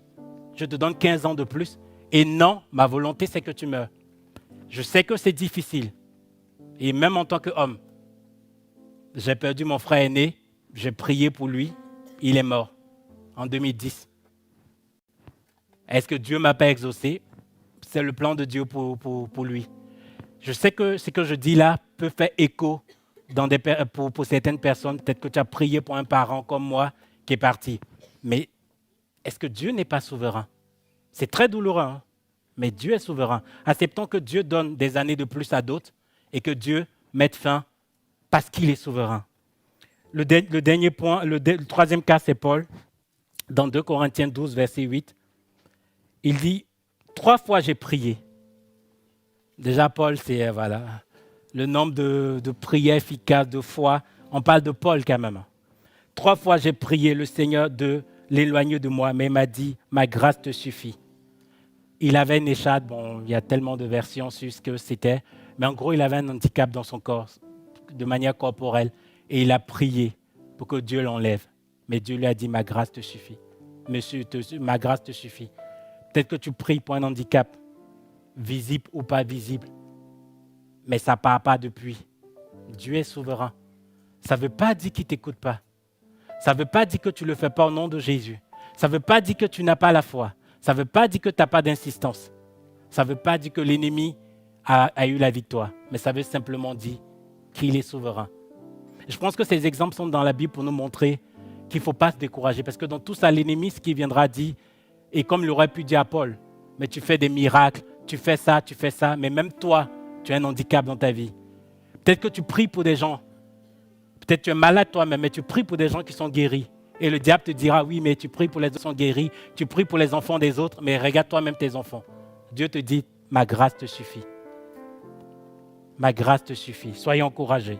je te donne 15 ans de plus et non, ma volonté c'est que tu meurs. Je sais que c'est difficile et même en tant qu'homme, j'ai perdu mon frère aîné, j'ai prié pour lui, il est mort en 2010. Est-ce que Dieu ne m'a pas exaucé? C'est le plan de Dieu pour lui. Je sais que ce que je dis là peut faire écho pour certaines personnes. Peut-être que tu as prié pour un parent comme moi qui est parti. Mais est-ce que Dieu n'est pas souverain? C'est très douloureux, hein? Mais Dieu est souverain. Acceptons que Dieu donne des années de plus à d'autres et que Dieu mette fin parce qu'il est souverain. Le dernier point, le troisième cas, c'est Paul. Dans 2 Corinthiens 12, verset 8, il dit « 3 fois j'ai prié ». Déjà, Paul, c'est le nombre de prières efficaces, de foi. On parle de Paul quand même. 3 fois j'ai prié le Seigneur de l'éloigner de moi, mais il m'a dit « Ma grâce te suffit ». Il avait une écharpe, bon, il y a tellement de versions sur ce que c'était, mais en gros, il avait un handicap dans son corps, de manière corporelle, et il a prié pour que Dieu l'enlève. Mais Dieu lui a dit « Ma grâce te suffit. Monsieur, ma grâce te suffit. » Peut-être que tu pries pour un handicap, visible ou pas visible, mais ça ne part pas depuis. Dieu est souverain. Ça ne veut pas dire qu'il ne t'écoute pas. Ça ne veut pas dire que tu ne le fais pas au nom de Jésus. Ça ne veut pas dire que tu n'as pas la foi. Ça ne veut pas dire que tu n'as pas d'insistance. Ça ne veut pas dire que l'ennemi a eu la victoire, mais ça veut simplement dire qu'il est souverain. Je pense que ces exemples sont dans la Bible pour nous montrer qu'il ne faut pas se décourager, parce que dans tout ça, l'ennemi, ce qu'il viendra dire, et comme il aurait pu dire à Paul, mais tu fais des miracles, tu fais ça, mais même toi, tu as un handicap dans ta vie. Peut-être que tu pries pour des gens, peut-être que tu es malade toi-même, mais tu pries pour des gens qui sont guéris. Et le diable te dira, oui, mais tu pries pour les autres qui sont guéris, tu pries pour les enfants des autres, mais regarde toi-même tes enfants. Dieu te dit, ma grâce te suffit. Ma grâce te suffit. Soyez encouragés.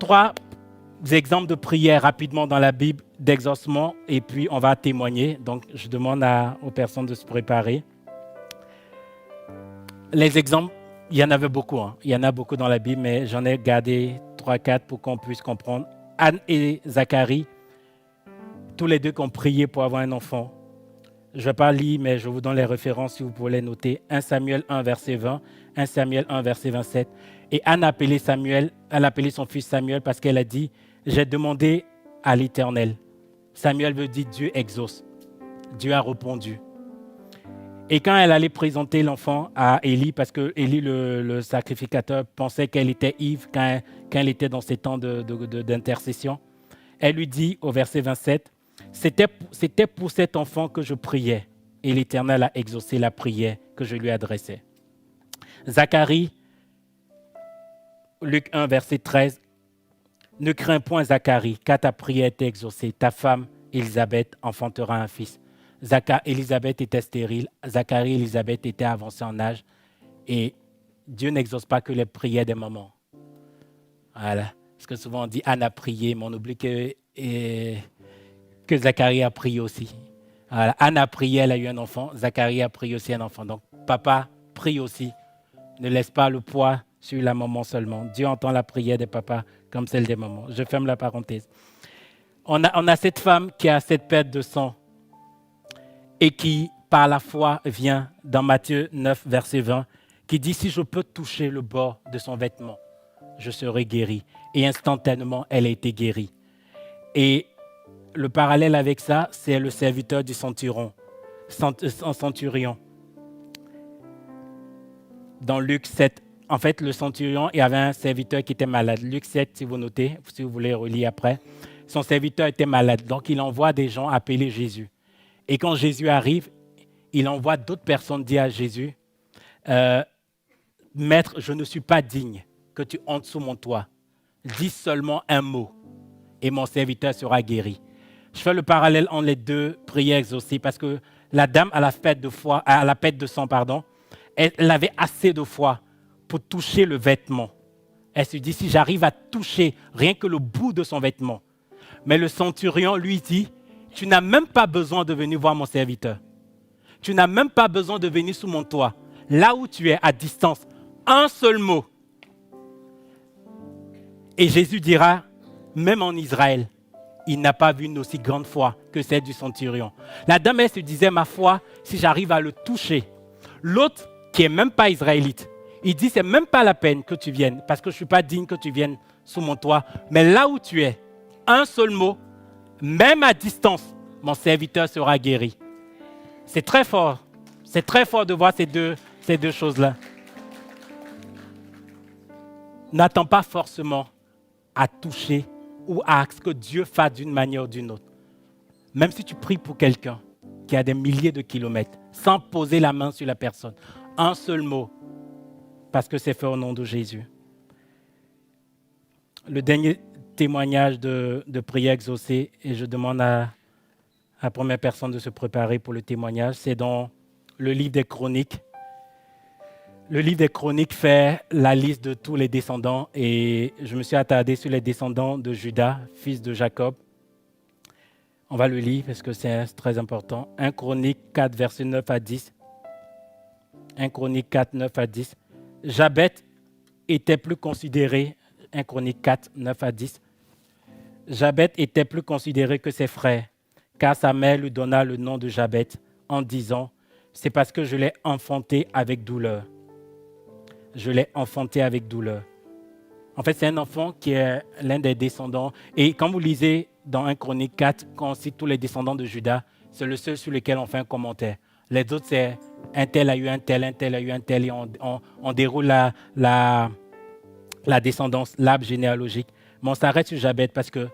3 exemples de prières rapidement dans la Bible d'exaucement, et puis on va témoigner. Donc, je demande aux personnes de se préparer. Les exemples, il y en avait beaucoup. Hein. Il y en a beaucoup dans la Bible, mais j'en ai gardé 3-4 pour qu'on puisse comprendre. Anne et Zacharie, tous les deux qui ont prié pour avoir un enfant. Je ne vais pas lire, mais je vous donne les références si vous pouvez les noter. 1 Samuel 1, verset 20, 1 Samuel 1, verset 27. Et Anne a appelé son fils Samuel parce qu'elle a dit, j'ai demandé à l'Éternel. Samuel veut dire Dieu exauce. Dieu a répondu. Et quand elle allait présenter l'enfant à Élie, parce que Élie, le sacrificateur, pensait qu'elle était ivre quand elle était dans ces temps d'intercession, elle lui dit au verset 27, « C'était pour cet enfant que je priais, et l'Éternel a exaucé la prière que je lui adressais. » Zacharie, Luc 1, verset 13, « Ne crains point, Zacharie, car ta prière est exaucée. Ta femme, Élisabeth, enfantera un fils. » Élisabeth était stérile, Zacharie et Élisabeth étaient avancés en âge et Dieu n'exauce pas que les prières des mamans. Voilà. Parce que souvent on dit Anne a prié, mais on oublie que Zacharie a prié aussi. Voilà. Anne a prié, elle a eu un enfant, Zacharie a prié aussi un enfant. Donc papas prient aussi. Ne laisse pas le poids sur la maman seulement. Dieu entend la prière des papas comme celle des mamans. Je ferme la parenthèse. On a cette femme qui a cette perte de sang et qui, par la foi, vient dans Matthieu 9, verset 20, qui dit « Si je peux toucher le bord de son vêtement, je serai guéri. » Et instantanément, elle a été guérie. Et le parallèle avec ça, c'est le serviteur du centurion. Dans Luc 7, en fait, le centurion, il y avait un serviteur qui était malade. Luc 7, si vous notez, si vous voulez relire après. Son serviteur était malade, donc il envoie des gens appeler Jésus. Et quand Jésus arrive, il envoie d'autres personnes dire à Jésus, « Maître, je ne suis pas digne que tu entres sous mon toit. Dis seulement un mot et mon serviteur sera guéri. » Je fais le parallèle entre les deux prières exaucées parce que la dame à la perte de sang, elle avait assez de foi pour toucher le vêtement. Elle se dit, si j'arrive à toucher rien que le bout de son vêtement. Mais le centurion lui dit, tu n'as même pas besoin de venir voir mon serviteur. Tu n'as même pas besoin de venir sous mon toit. Là où tu es, à distance, un seul mot. Et Jésus dira, même en Israël, il n'a pas vu une aussi grande foi que celle du centurion. La dame, elle se disait, ma foi, si j'arrive à le toucher. L'autre, qui n'est même pas israélite, il dit, c'est même pas la peine que tu viennes, parce que je ne suis pas digne que tu viennes sous mon toit. Mais là où tu es, un seul mot, même à distance, mon serviteur sera guéri. C'est très fort. C'est très fort de voir ces deux choses-là. N'attends pas forcément à toucher ou à ce que Dieu fasse d'une manière ou d'une autre. Même si tu pries pour quelqu'un qui a des milliers de kilomètres, sans poser la main sur la personne, un seul mot, parce que c'est fait au nom de Jésus. Le dernier témoignage de prière exaucée, et je demande à la première personne de se préparer pour le témoignage, c'est dans le livre des Chroniques. Le livre des Chroniques fait la liste de tous les descendants et je me suis attardé sur les descendants de Judas, fils de Jacob. On va le lire parce que c'est très important. 1 Chronique 4, versets 9 à 10. 1 Chronique 4, 9 à 10. Jabet était plus considéré, 1 Chronique 4, 9 à 10. Jabet était plus considéré que ses frères, car sa mère lui donna le nom de Jabet en disant, c'est parce que je l'ai enfanté avec douleur. Je l'ai enfanté avec douleur. En fait, c'est un enfant qui est l'un des descendants. Et quand vous lisez dans 1 Chronique 4, quand on cite tous les descendants de Judas, c'est le seul sur lequel on fait un commentaire. Les autres, c'est un tel a eu un tel a eu un tel, et on déroule la descendance, l'arbre généalogique. Mais on s'arrête sur Jabet parce que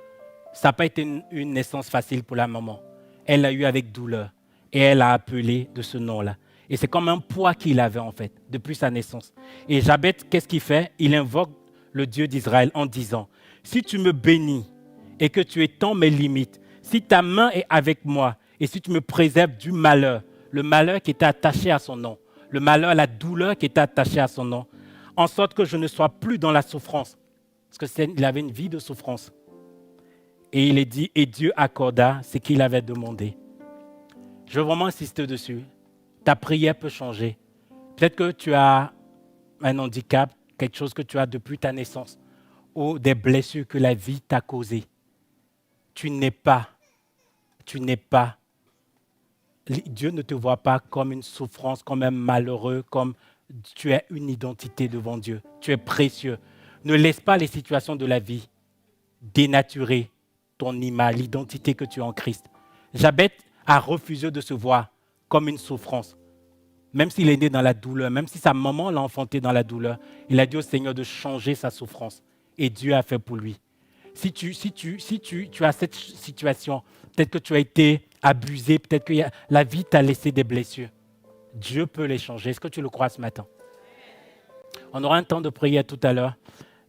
ça n'a pas été une naissance facile pour la maman. Elle l'a eu avec douleur et elle a appelé de ce nom-là. Et c'est comme un poids qu'il avait en fait, depuis sa naissance. Et Jabet, qu'est-ce qu'il fait? Il invoque le Dieu d'Israël en disant, si tu me bénis et que tu étends mes limites, si ta main est avec moi et si tu me préserves du malheur, le malheur qui était attaché à son nom, le malheur, la douleur qui était attachée à son nom, en sorte que je ne sois plus dans la souffrance. Parce qu'il avait une vie de souffrance. Et il est dit, et Dieu accorda ce qu'il avait demandé. Je veux vraiment insister dessus. Ta prière peut changer. Peut-être que tu as un handicap, quelque chose que tu as depuis ta naissance, ou des blessures que la vie t'a causées. Tu n'es pas. Dieu ne te voit pas comme une souffrance, comme un malheureux, comme tu as une identité devant Dieu. Tu es précieux. Ne laisse pas les situations de la vie dénaturer ton image, l'identité que tu as en Christ. Jabet a refusé de se voir comme une souffrance. Même s'il est né dans la douleur, même si sa maman l'a enfanté dans la douleur, il a dit au Seigneur de changer sa souffrance. Et Dieu a fait pour lui. Si tu as cette situation, peut-être que tu as été abusé, peut-être que la vie t'a laissé des blessures. Dieu peut les changer. Est-ce que tu le crois ce matin? On aura un temps de prière tout à l'heure,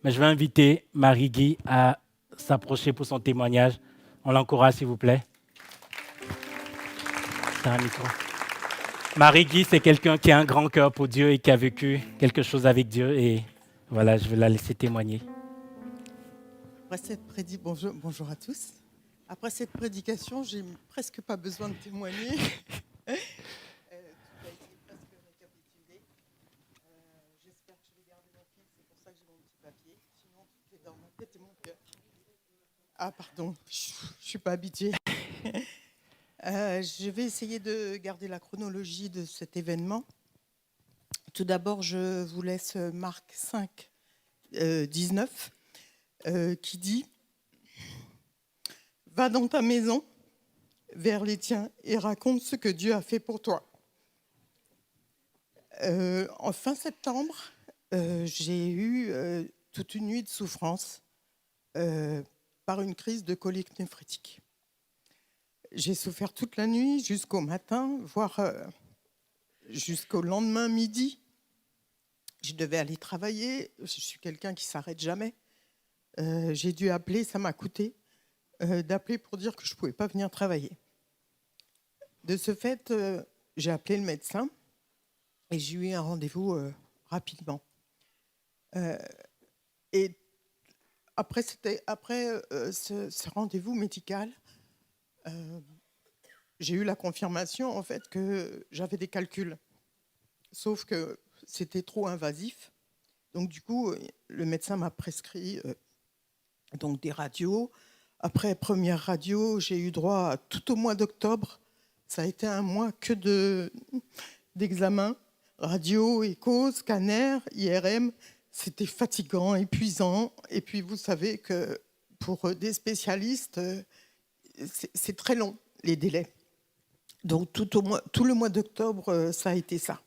mais je vais inviter Marie-Guy à s'approcher pour son témoignage. On l'encourage, s'il vous plaît. T'as un micro. Marie-Guy, c'est quelqu'un qui a un grand cœur pour Dieu et qui a vécu quelque chose avec Dieu. Et voilà, je vais la laisser témoigner. Après cette bonjour à tous. Après cette prédication, j'ai presque pas besoin de témoigner. Tout a été presque récapitulé. Ah, pardon, je ne suis pas habituée. Je vais essayer de garder la chronologie de cet événement. Tout d'abord, je vous laisse Marc 5, 19, qui dit « Va dans ta maison, vers les tiens, et raconte ce que Dieu a fait pour toi. » En fin septembre, j'ai eu toute une nuit de souffrance par une crise de colique néphrétique. J'ai souffert toute la nuit jusqu'au matin, voire jusqu'au lendemain midi. Je devais aller travailler. Je suis quelqu'un qui ne s'arrête jamais. J'ai dû appeler, ça m'a coûté d'appeler pour dire que je ne pouvais pas venir travailler. De ce fait, j'ai appelé le médecin et j'ai eu un rendez-vous rapidement. Et après ce rendez-vous médical, j'ai eu la confirmation en fait que j'avais des calculs, sauf que c'était trop invasif. Donc du coup, le médecin m'a prescrit donc des radios. Après première radio, j'ai eu droit à tout au mois d'octobre. Ça a été un mois que d'examens, radio, écho, scanner, IRM. C'était fatigant, épuisant. Et puis vous savez que pour des spécialistes, c'est très long, les délais. Donc tout le mois d'octobre, ça a été ça.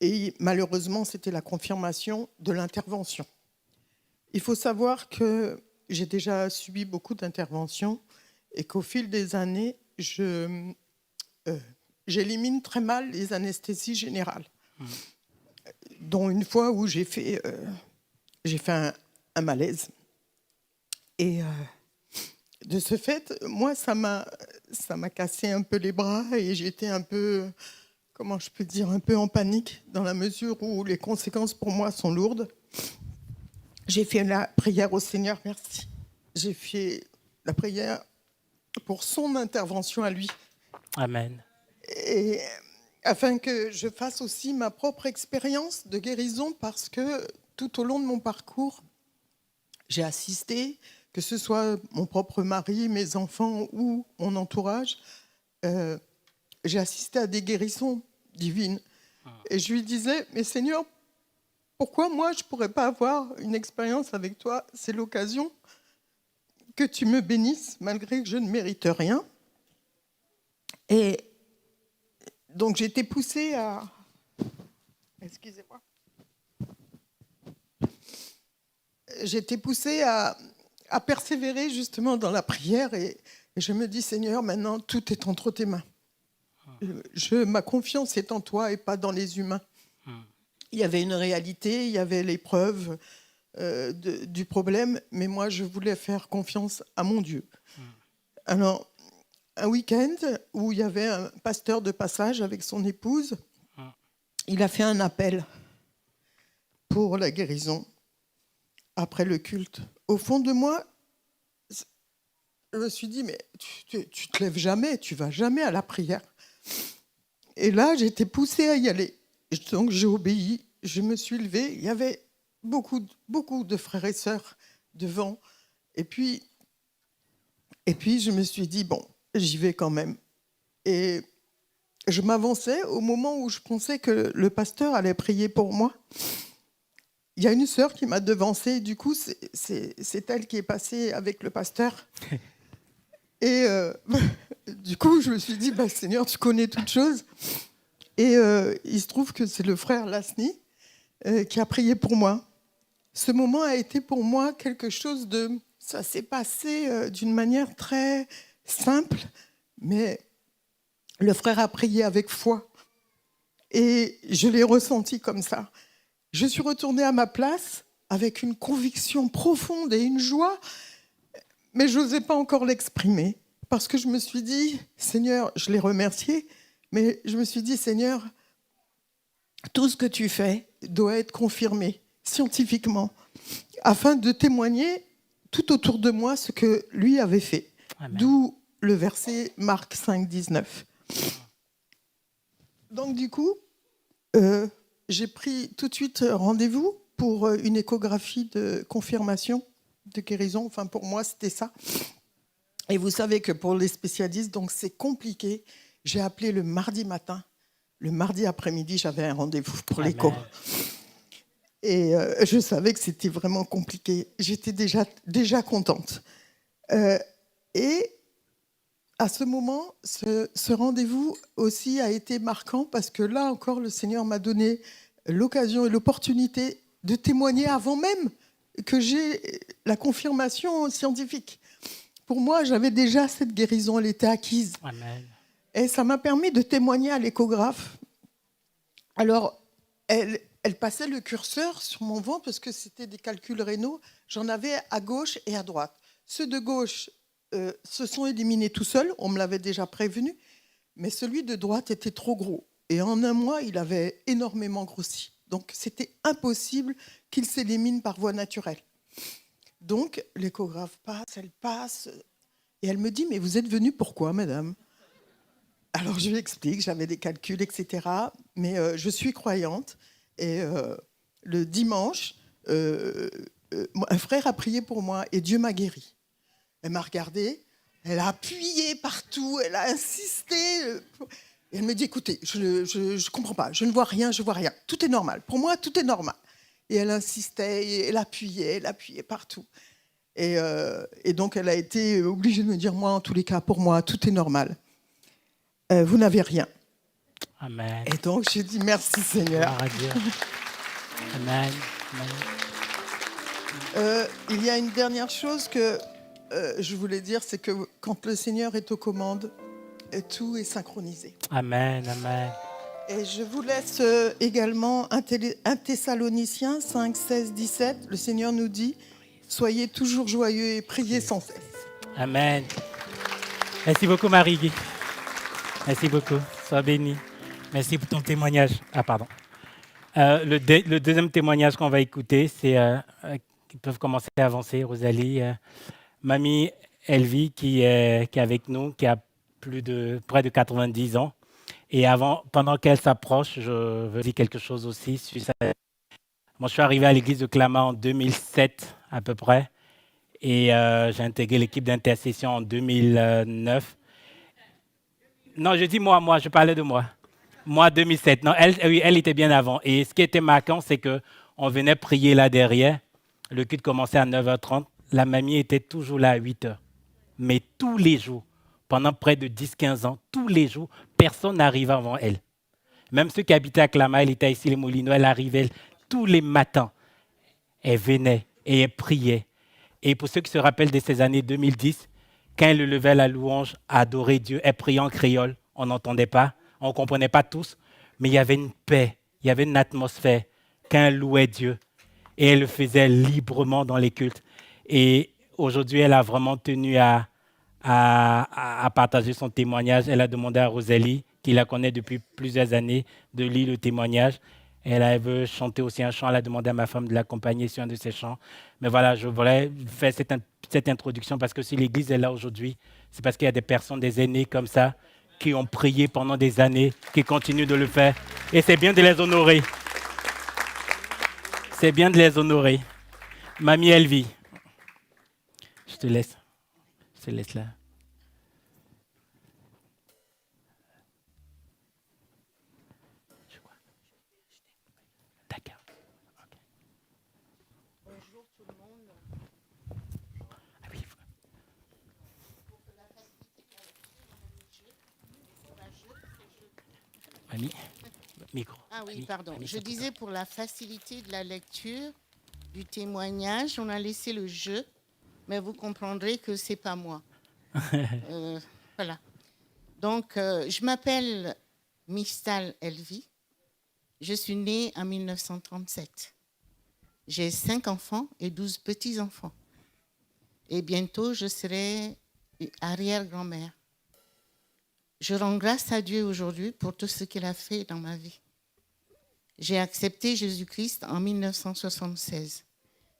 Et malheureusement, c'était la confirmation de l'intervention. Il faut savoir que j'ai déjà subi beaucoup d'interventions et qu'au fil des années, j'élimine très mal les anesthésies générales. Dont une fois où j'ai fait un malaise. Et de ce fait, moi, ça m'a cassé un peu les bras et j'étais un peu, comment je peux dire, un peu en panique dans la mesure où les conséquences pour moi sont lourdes. J'ai fait la prière au Seigneur, merci. J'ai fait la prière pour son intervention à lui. Amen. Et afin que je fasse aussi ma propre expérience de guérison, parce que tout au long de mon parcours, j'ai assisté, que ce soit mon propre mari, mes enfants ou mon entourage, j'ai assisté à des guérisons divines. Et je lui disais, mais Seigneur, pourquoi moi je ne pourrais pas avoir une expérience avec toi? C'est l'occasion que tu me bénisses, malgré que je ne mérite rien. Et donc j'ai été poussée à... Excusez-moi. J'ai été poussée à persévérer justement dans la prière et je me dis, Seigneur, maintenant tout est entre tes mains. Ma confiance est en toi et pas dans les humains. Il y avait une réalité, il y avait l'épreuve du problème, mais moi je voulais faire confiance à mon Dieu. Alors, un week-end où il y avait un pasteur de passage avec son épouse, il a fait un appel pour la guérison après le culte. Au fond de moi, je me suis dit, mais tu te lèves jamais, tu vas jamais à la prière. Et là, j'étais poussée à y aller. Donc j'ai obéi, je me suis levée. Il y avait beaucoup de frères et sœurs devant. Et puis je me suis dit, bon, j'y vais quand même. Et je m'avançais au moment où je pensais que le pasteur allait prier pour moi. Il y a une sœur qui m'a devancée. Du coup, c'est elle qui est passée avec le pasteur. Et du coup, je me suis dit, bah, Seigneur, tu connais toutes choses. Et il se trouve que c'est le frère Lasny qui a prié pour moi. Ce moment a été pour moi quelque chose de... Ça s'est passé d'une manière très simple, mais le frère a prié avec foi. Et je l'ai ressenti comme ça. Je suis retournée à ma place avec une conviction profonde et une joie, mais je n'osais pas encore l'exprimer. Parce que je me suis dit, Seigneur, je l'ai remercié, mais je me suis dit, Seigneur, tout ce que tu fais doit être confirmé scientifiquement, afin de témoigner tout autour de moi ce que lui avait fait. Amen. D'où le verset Marc 5, 19. Donc du coup, j'ai pris tout de suite rendez-vous pour une échographie de confirmation de guérison. Enfin, pour moi, c'était ça. Et vous savez que pour les spécialistes, donc c'est compliqué. J'ai appelé le mardi matin. Le mardi après-midi, j'avais un rendez-vous pour l'écho. Et je savais que c'était vraiment compliqué. J'étais déjà contente. Et à ce moment, ce rendez-vous aussi a été marquant parce que là encore, le Seigneur m'a donné l'occasion et l'opportunité de témoigner avant même que j'ai la confirmation scientifique. Pour moi, j'avais déjà cette guérison, elle était acquise. Amen. Et ça m'a permis de témoigner à l'échographe. Alors, elle passait le curseur sur mon ventre parce que c'était des calculs rénaux. J'en avais à gauche et à droite. Ceux de gauche se sont éliminés tout seuls, on me l'avait déjà prévenu, mais celui de droite était trop gros. Et en un mois, il avait énormément grossi. Donc, c'était impossible qu'il s'élimine par voie naturelle. Donc, l'échographe passe, et elle me dit « Mais vous êtes venue pourquoi, madame ?» Alors, je lui explique, j'avais des calculs, etc. Mais je suis croyante. Et le dimanche, un frère a prié pour moi et Dieu m'a guérie. Elle m'a regardée, elle a appuyé partout, elle a insisté. Et elle me dit « Écoutez, je ne comprends pas, je ne vois rien, je vois rien. Tout est normal. Pour moi, tout est normal. » Et elle insistait, et elle appuyait partout. Et donc, elle a été obligée de me dire « Moi, en tous les cas, pour moi, tout est normal. Vous n'avez rien. » Amen. Et donc, j'ai dit « Merci, Seigneur. » Gloire à Dieu. Amen. Amen. Il y a une dernière chose que je voulais dire, c'est que quand le Seigneur est aux commandes, tout est synchronisé. Amen. Amen. Et je vous laisse également 1 Thessaloniciens 5, 16, 17. Le Seigneur nous dit « Soyez toujours joyeux et priez sans cesse. » Amen. Merci beaucoup, Marie-Guy. Merci beaucoup. Sois bénie. Merci pour ton témoignage. Ah, pardon. Le deuxième témoignage qu'on va écouter, c'est qu'ils peuvent commencer à avancer. Rosalie, Mamie Elvie, qui est avec nous, qui a près de 90 ans. Et pendant qu'elle s'approche, je veux dire quelque chose aussi. Moi, je suis arrivé à l'église de Clama en 2007 à peu près. Et j'ai intégré l'équipe d'intercession en 2009. Non, je dis moi, je parlais de moi. Moi, 2007. Non, elle était bien avant. Et ce qui était marquant, c'est qu'on venait prier là derrière. Le culte commençait à 9h30. La mamie était toujours là à 8h. Mais tous les jours, pendant près de 10-15 ans, tous les jours, personne n'arrivait avant elle. Même ceux qui habitaient à Clama, elle était ici, les Moulineaux, elle arrivait tous les matins. Elle venait et elle priait. Et pour ceux qui se rappellent de ces années 2010, quand elle levait la louange, adorait Dieu, elle priait en créole, on n'entendait pas, on ne comprenait pas tous, mais il y avait une paix, il y avait une atmosphère quand elle louait Dieu. Et elle le faisait librement dans les cultes. Et aujourd'hui, elle a vraiment tenu à partager son témoignage. Elle a demandé à Rosalie, qui la connaît depuis plusieurs années, de lire le témoignage. Elle veut chanter aussi un chant. Elle a demandé à ma femme de l'accompagner sur un de ses chants. Mais voilà, je voulais faire cette introduction parce que si l'Église est là aujourd'hui, c'est parce qu'il y a des personnes, des aînés comme ça, qui ont prié pendant des années, qui continuent de le faire. Et c'est bien de les honorer. C'est bien de les honorer. Mamie Elvie, je te laisse là. D'accord. Okay. Bonjour tout le monde. Ah oui. Mamie, micro. Ah oui, Mamie, pardon. mamie, Je disais pour la facilité de la lecture du témoignage, on a laissé le jeu, mais vous comprendrez que c'est pas moi. Voilà. Donc, je m'appelle Mistal Elvie. Je suis née en 1937. J'ai 5 enfants et 12 petits-enfants. Et bientôt, je serai arrière-grand-mère. Je rends grâce à Dieu aujourd'hui pour tout ce qu'il a fait dans ma vie. J'ai accepté Jésus-Christ en 1976,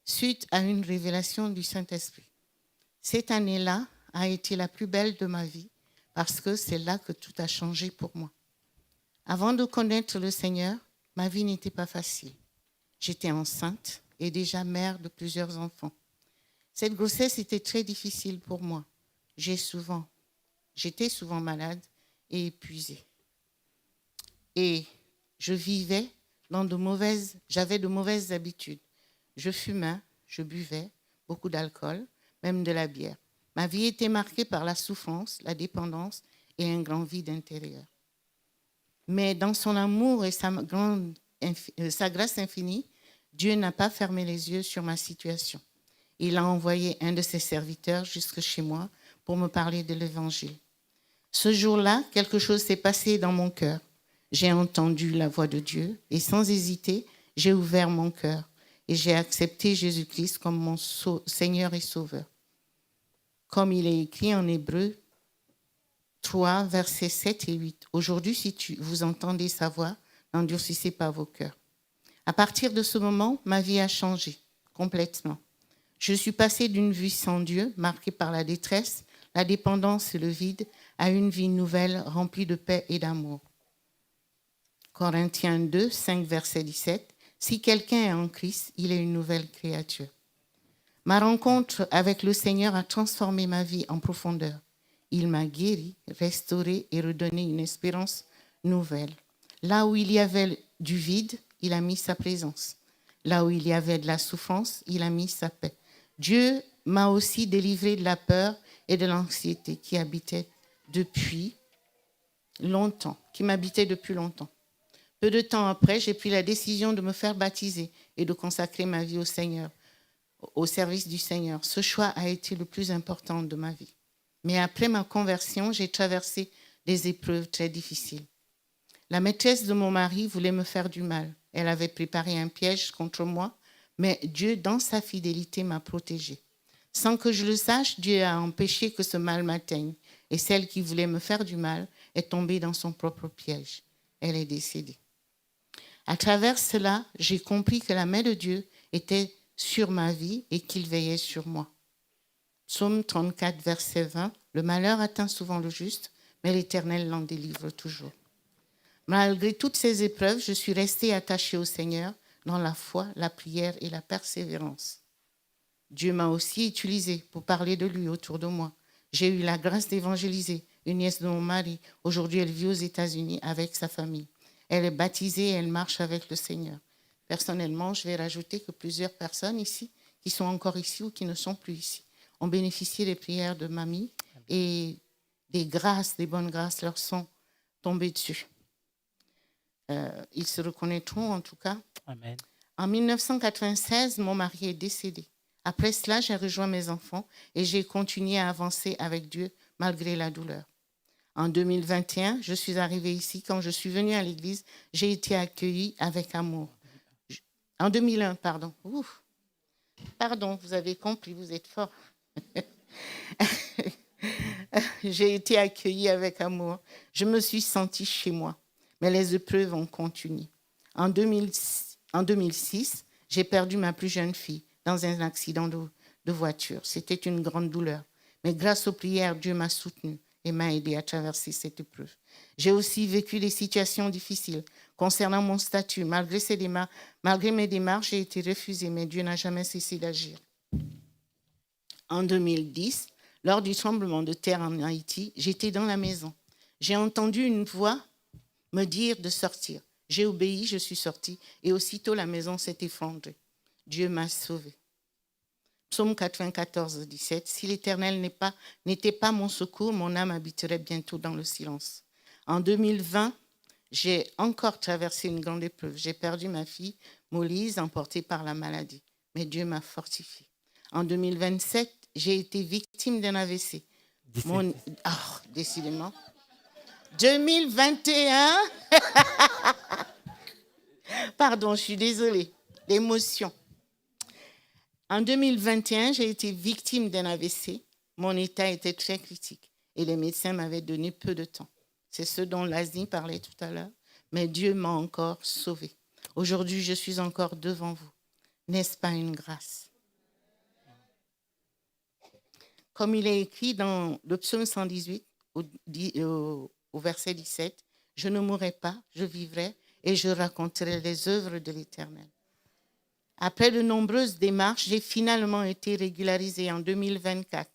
suite à une révélation du Saint-Esprit. Cette année-là a été la plus belle de ma vie parce que c'est là que tout a changé pour moi. Avant de connaître le Seigneur, ma vie n'était pas facile. J'étais enceinte et déjà mère de plusieurs enfants. Cette grossesse était très difficile pour moi. J'étais souvent malade et épuisée. Et je vivais j'avais de mauvaises habitudes. Je fumais, je buvais beaucoup d'alcool, même de la bière. Ma vie était marquée par la souffrance, la dépendance et un grand vide intérieur. Mais dans son amour et sa grâce infinie, Dieu n'a pas fermé les yeux sur ma situation. Il a envoyé un de ses serviteurs jusque chez moi pour me parler de l'Évangile. Ce jour-là, quelque chose s'est passé dans mon cœur. J'ai entendu la voix de Dieu et sans hésiter, j'ai ouvert mon cœur et j'ai accepté Jésus-Christ comme mon Seigneur et Sauveur. Comme il est écrit en Hébreux 3, versets 7 et 8. Aujourd'hui, si vous entendez sa voix, n'endurcissez pas vos cœurs. À partir de ce moment, ma vie a changé complètement. Je suis passée d'une vie sans Dieu, marquée par la détresse, la dépendance et le vide, à une vie nouvelle remplie de paix et d'amour. Corinthiens 2, 5, verset 17. Si quelqu'un est en Christ, il est une nouvelle créature. Ma rencontre avec le Seigneur a transformé ma vie en profondeur. Il m'a guéri, restauré et redonné une espérance nouvelle. Là où il y avait du vide, il a mis sa présence. Là où il y avait de la souffrance, il a mis sa paix. Dieu m'a aussi délivré de la peur et de l'anxiété qui m'habitaient depuis longtemps. Peu de temps après, j'ai pris la décision de me faire baptiser et de consacrer ma vie au Seigneur, au service du Seigneur. Ce choix a été le plus important de ma vie. Mais après ma conversion, j'ai traversé des épreuves très difficiles. La maîtresse de mon mari voulait me faire du mal. Elle avait préparé un piège contre moi, mais Dieu, dans sa fidélité, m'a protégée. Sans que je le sache, Dieu a empêché que ce mal m'atteigne. Et celle qui voulait me faire du mal est tombée dans son propre piège. Elle est décédée. À travers cela, j'ai compris que la main de Dieu était sur ma vie et qu'il veillait sur moi. Psaume 34, verset 20. Le malheur atteint souvent le juste, mais l'Éternel l'en délivre toujours. Malgré toutes ces épreuves, je suis restée attachée au Seigneur dans la foi, la prière et la persévérance. Dieu m'a aussi utilisée pour parler de lui autour de moi. J'ai eu la grâce d'évangéliser une nièce de mon mari. Aujourd'hui, elle vit aux États-Unis avec sa famille. Elle est baptisée et elle marche avec le Seigneur. Personnellement, je vais rajouter que plusieurs personnes ici, qui sont encore ici ou qui ne sont plus ici, ont bénéficié des prières de mamie et des bonnes grâces leur sont tombées dessus. Ils se reconnaîtront en tout cas. Amen. En 1996, mon mari est décédé. Après cela, j'ai rejoint mes enfants et j'ai continué à avancer avec Dieu malgré la douleur. En 2021, je suis arrivée ici. Quand je suis venue à l'église, j'ai été accueillie avec amour. En 2001, pardon. Ouf. Pardon, vous avez compris, vous êtes fort. J'ai été accueillie avec amour. Je me suis sentie chez moi. Mais les épreuves ont continué. En 2006, j'ai perdu ma plus jeune fille dans un accident de voiture. C'était une grande douleur. Mais grâce aux prières, Dieu m'a soutenue et m'a aidée à traverser cette épreuve. J'ai aussi vécu des situations difficiles concernant mon statut. Malgré mes démarches, j'ai été refusée, mais Dieu n'a jamais cessé d'agir. En 2010, lors du tremblement de terre en Haïti, j'étais dans la maison. J'ai entendu une voix me dire de sortir. J'ai obéi, je suis sortie et aussitôt la maison s'est effondrée. Dieu m'a sauvée. Psaume 94, 17. Si l'Éternel n'était pas mon secours, mon âme habiterait bientôt dans le silence. En 2020, j'ai encore traversé une grande épreuve. J'ai perdu ma fille, Molise, emportée par la maladie. Mais Dieu m'a fortifiée. En 2027, j'ai été victime d'un AVC. Décidément. 2021. Pardon, je suis désolée. L'émotion. En 2021, j'ai été victime d'un AVC. Mon état était très critique et les médecins m'avaient donné peu de temps. C'est ce dont Lasny parlait tout à l'heure. Mais Dieu m'a encore sauvée. Aujourd'hui, je suis encore devant vous. N'est-ce pas une grâce? Comme il est écrit dans le psaume 118, au verset 17, « Je ne mourrai pas, je vivrai et je raconterai les œuvres de l'Éternel. » Après de nombreuses démarches, j'ai finalement été régularisée en 2024.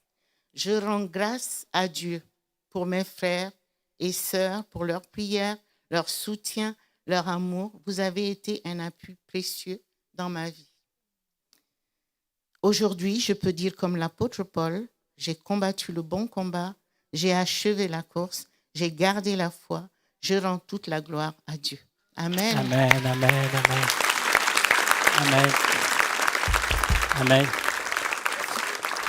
Je rends grâce à Dieu pour mes frères et sœurs, pour leurs prières, leur soutien, leur amour. Vous avez été un appui précieux dans ma vie. Aujourd'hui, je peux dire comme l'apôtre Paul, j'ai combattu le bon combat, j'ai achevé la course, j'ai gardé la foi, je rends toute la gloire à Dieu. Amen. Amen, amen, amen. Amen. Amen.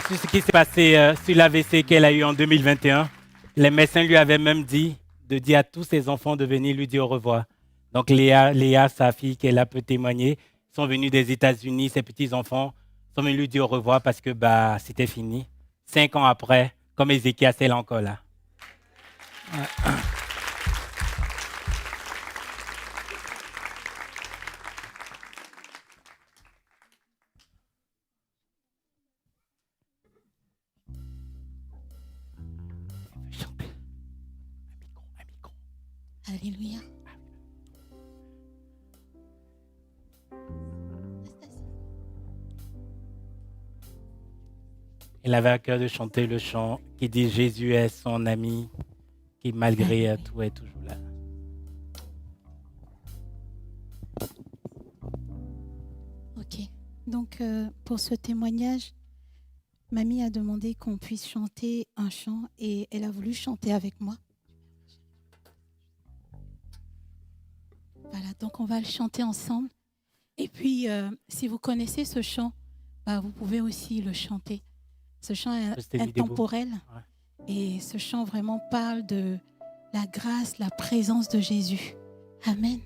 C'est ce qui s'est passé sur l'AVC qu'elle a eu en 2021. Les médecins lui avaient même dit de dire à tous ses enfants de venir lui dire au revoir. Donc Léa, sa fille, qu'elle a peut témoigner, sont venus des États-Unis, ses petits-enfants sont venus lui dire au revoir parce que c'était fini. 5 ans après, comme Ézéchias, elle est encore là. Alléluia. Elle avait à cœur de chanter le chant qui dit Jésus est son ami, qui malgré tout est toujours là. Ok. Donc, pour ce témoignage, Mamie a demandé qu'on puisse chanter un chant et elle a voulu chanter avec moi. Voilà, donc on va le chanter ensemble. Et puis, si vous connaissez ce chant, vous pouvez aussi le chanter. Ce chant est intemporel. Ouais. Et ce chant vraiment parle de la grâce, la présence de Jésus. Amen.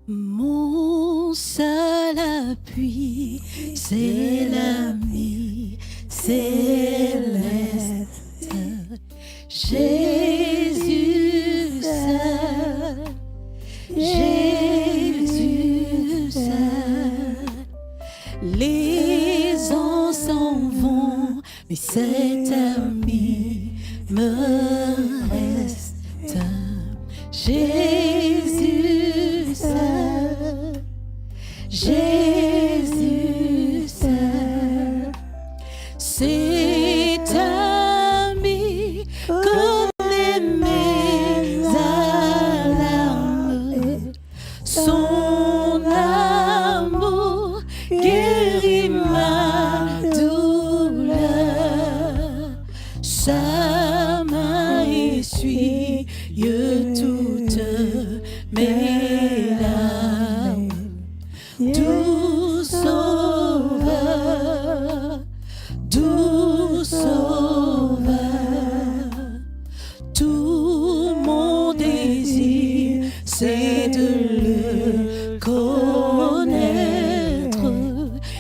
Mon seul appui, c'est l'ami céleste. Jésus seul, Jésus seul. Les ans s'en vont, mais cet ami me reste. Jésus seul, Jésus seul. C'est ami connaît mes alarmes. Son amour guérit ma douleur. Sa main essuie toutes mes larmes. Doux sauveur, doux sauveur. Tout mon désir, c'est de le connaître.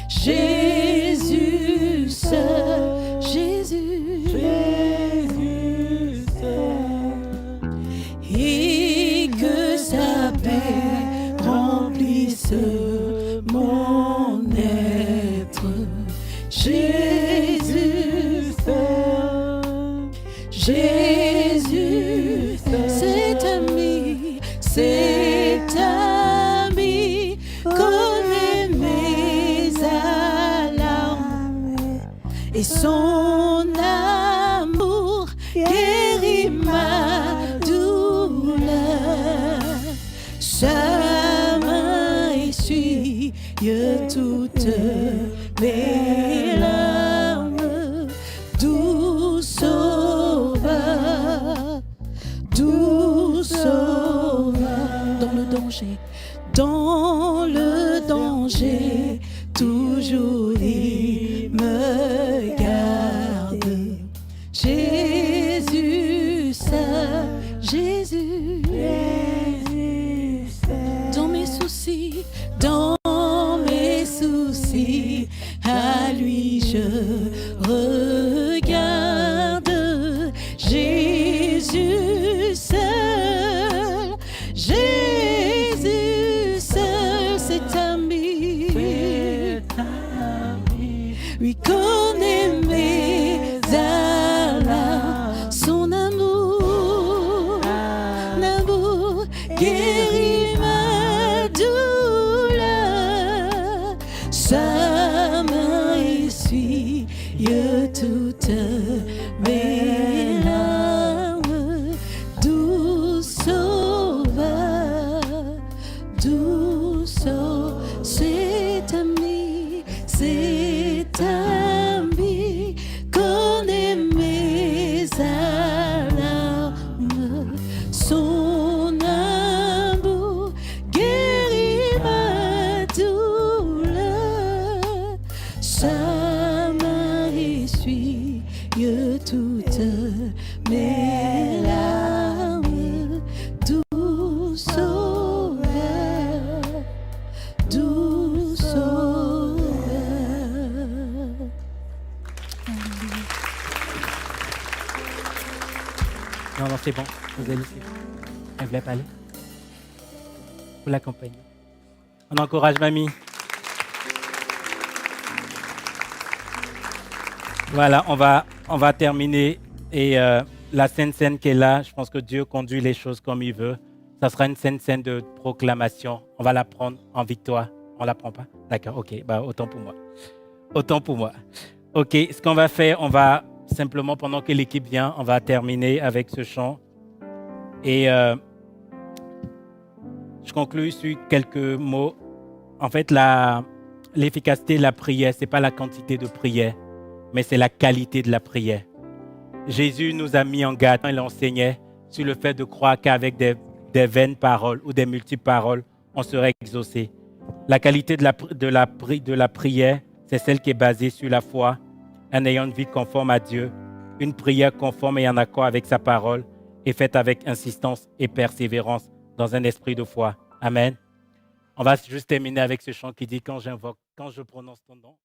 Jésus seul, Jésus, Jésus seul. Et que sa paix remplisse mon être. Jésus seul, Jésus seul. Cet ami connaît mes alarmes. Et son amour guérit ma douleur. Sa main essuie toutes mes larmes. Doux sauveur, doux sauveur. Dans le danger, toujours il me garde. Jésus seul, Jésus, Jésus seul. Dans mes soucis, à lui je regarde. Jésus seul, Jésus seul, cet ami, lui connaît mes alarmes. Son amour toutes mes larmes, doux sauveur, c'est ami, connaît mes alarmes, son amour guérit ma douleur, ça m'essuie toutes mes larmes, doux sauveur, doux sauveur. Non, non, c'est bon. Vous allez, c'est bon. Elle voulait pas aller. Vous l'accompagnez. On encourage mamie. Voilà, on va terminer. Et la sainte scène qui est là, je pense que Dieu conduit les choses comme il veut. Ça sera une sainte scène de proclamation. On va la prendre en victoire. On la prend pas? D'accord, ok. Bah, autant pour moi. Autant pour moi. Ok, ce qu'on va faire, on va simplement, pendant que l'équipe vient, on va terminer avec ce chant. Et je conclue sur quelques mots. En fait, l'efficacité de la prière, ce n'est pas la quantité de prière, mais c'est la qualité de la prière. Jésus nous a mis en garde, il enseignait sur le fait de croire qu'avec des vaines paroles ou des multiples paroles, on serait exaucé. La qualité de la prière, c'est celle qui est basée sur la foi, en ayant une vie conforme à Dieu, une prière conforme et en accord avec sa parole et faite avec insistance et persévérance dans un esprit de foi. Amen. On va juste terminer avec ce chant qui dit « Quand je prononce ton nom »,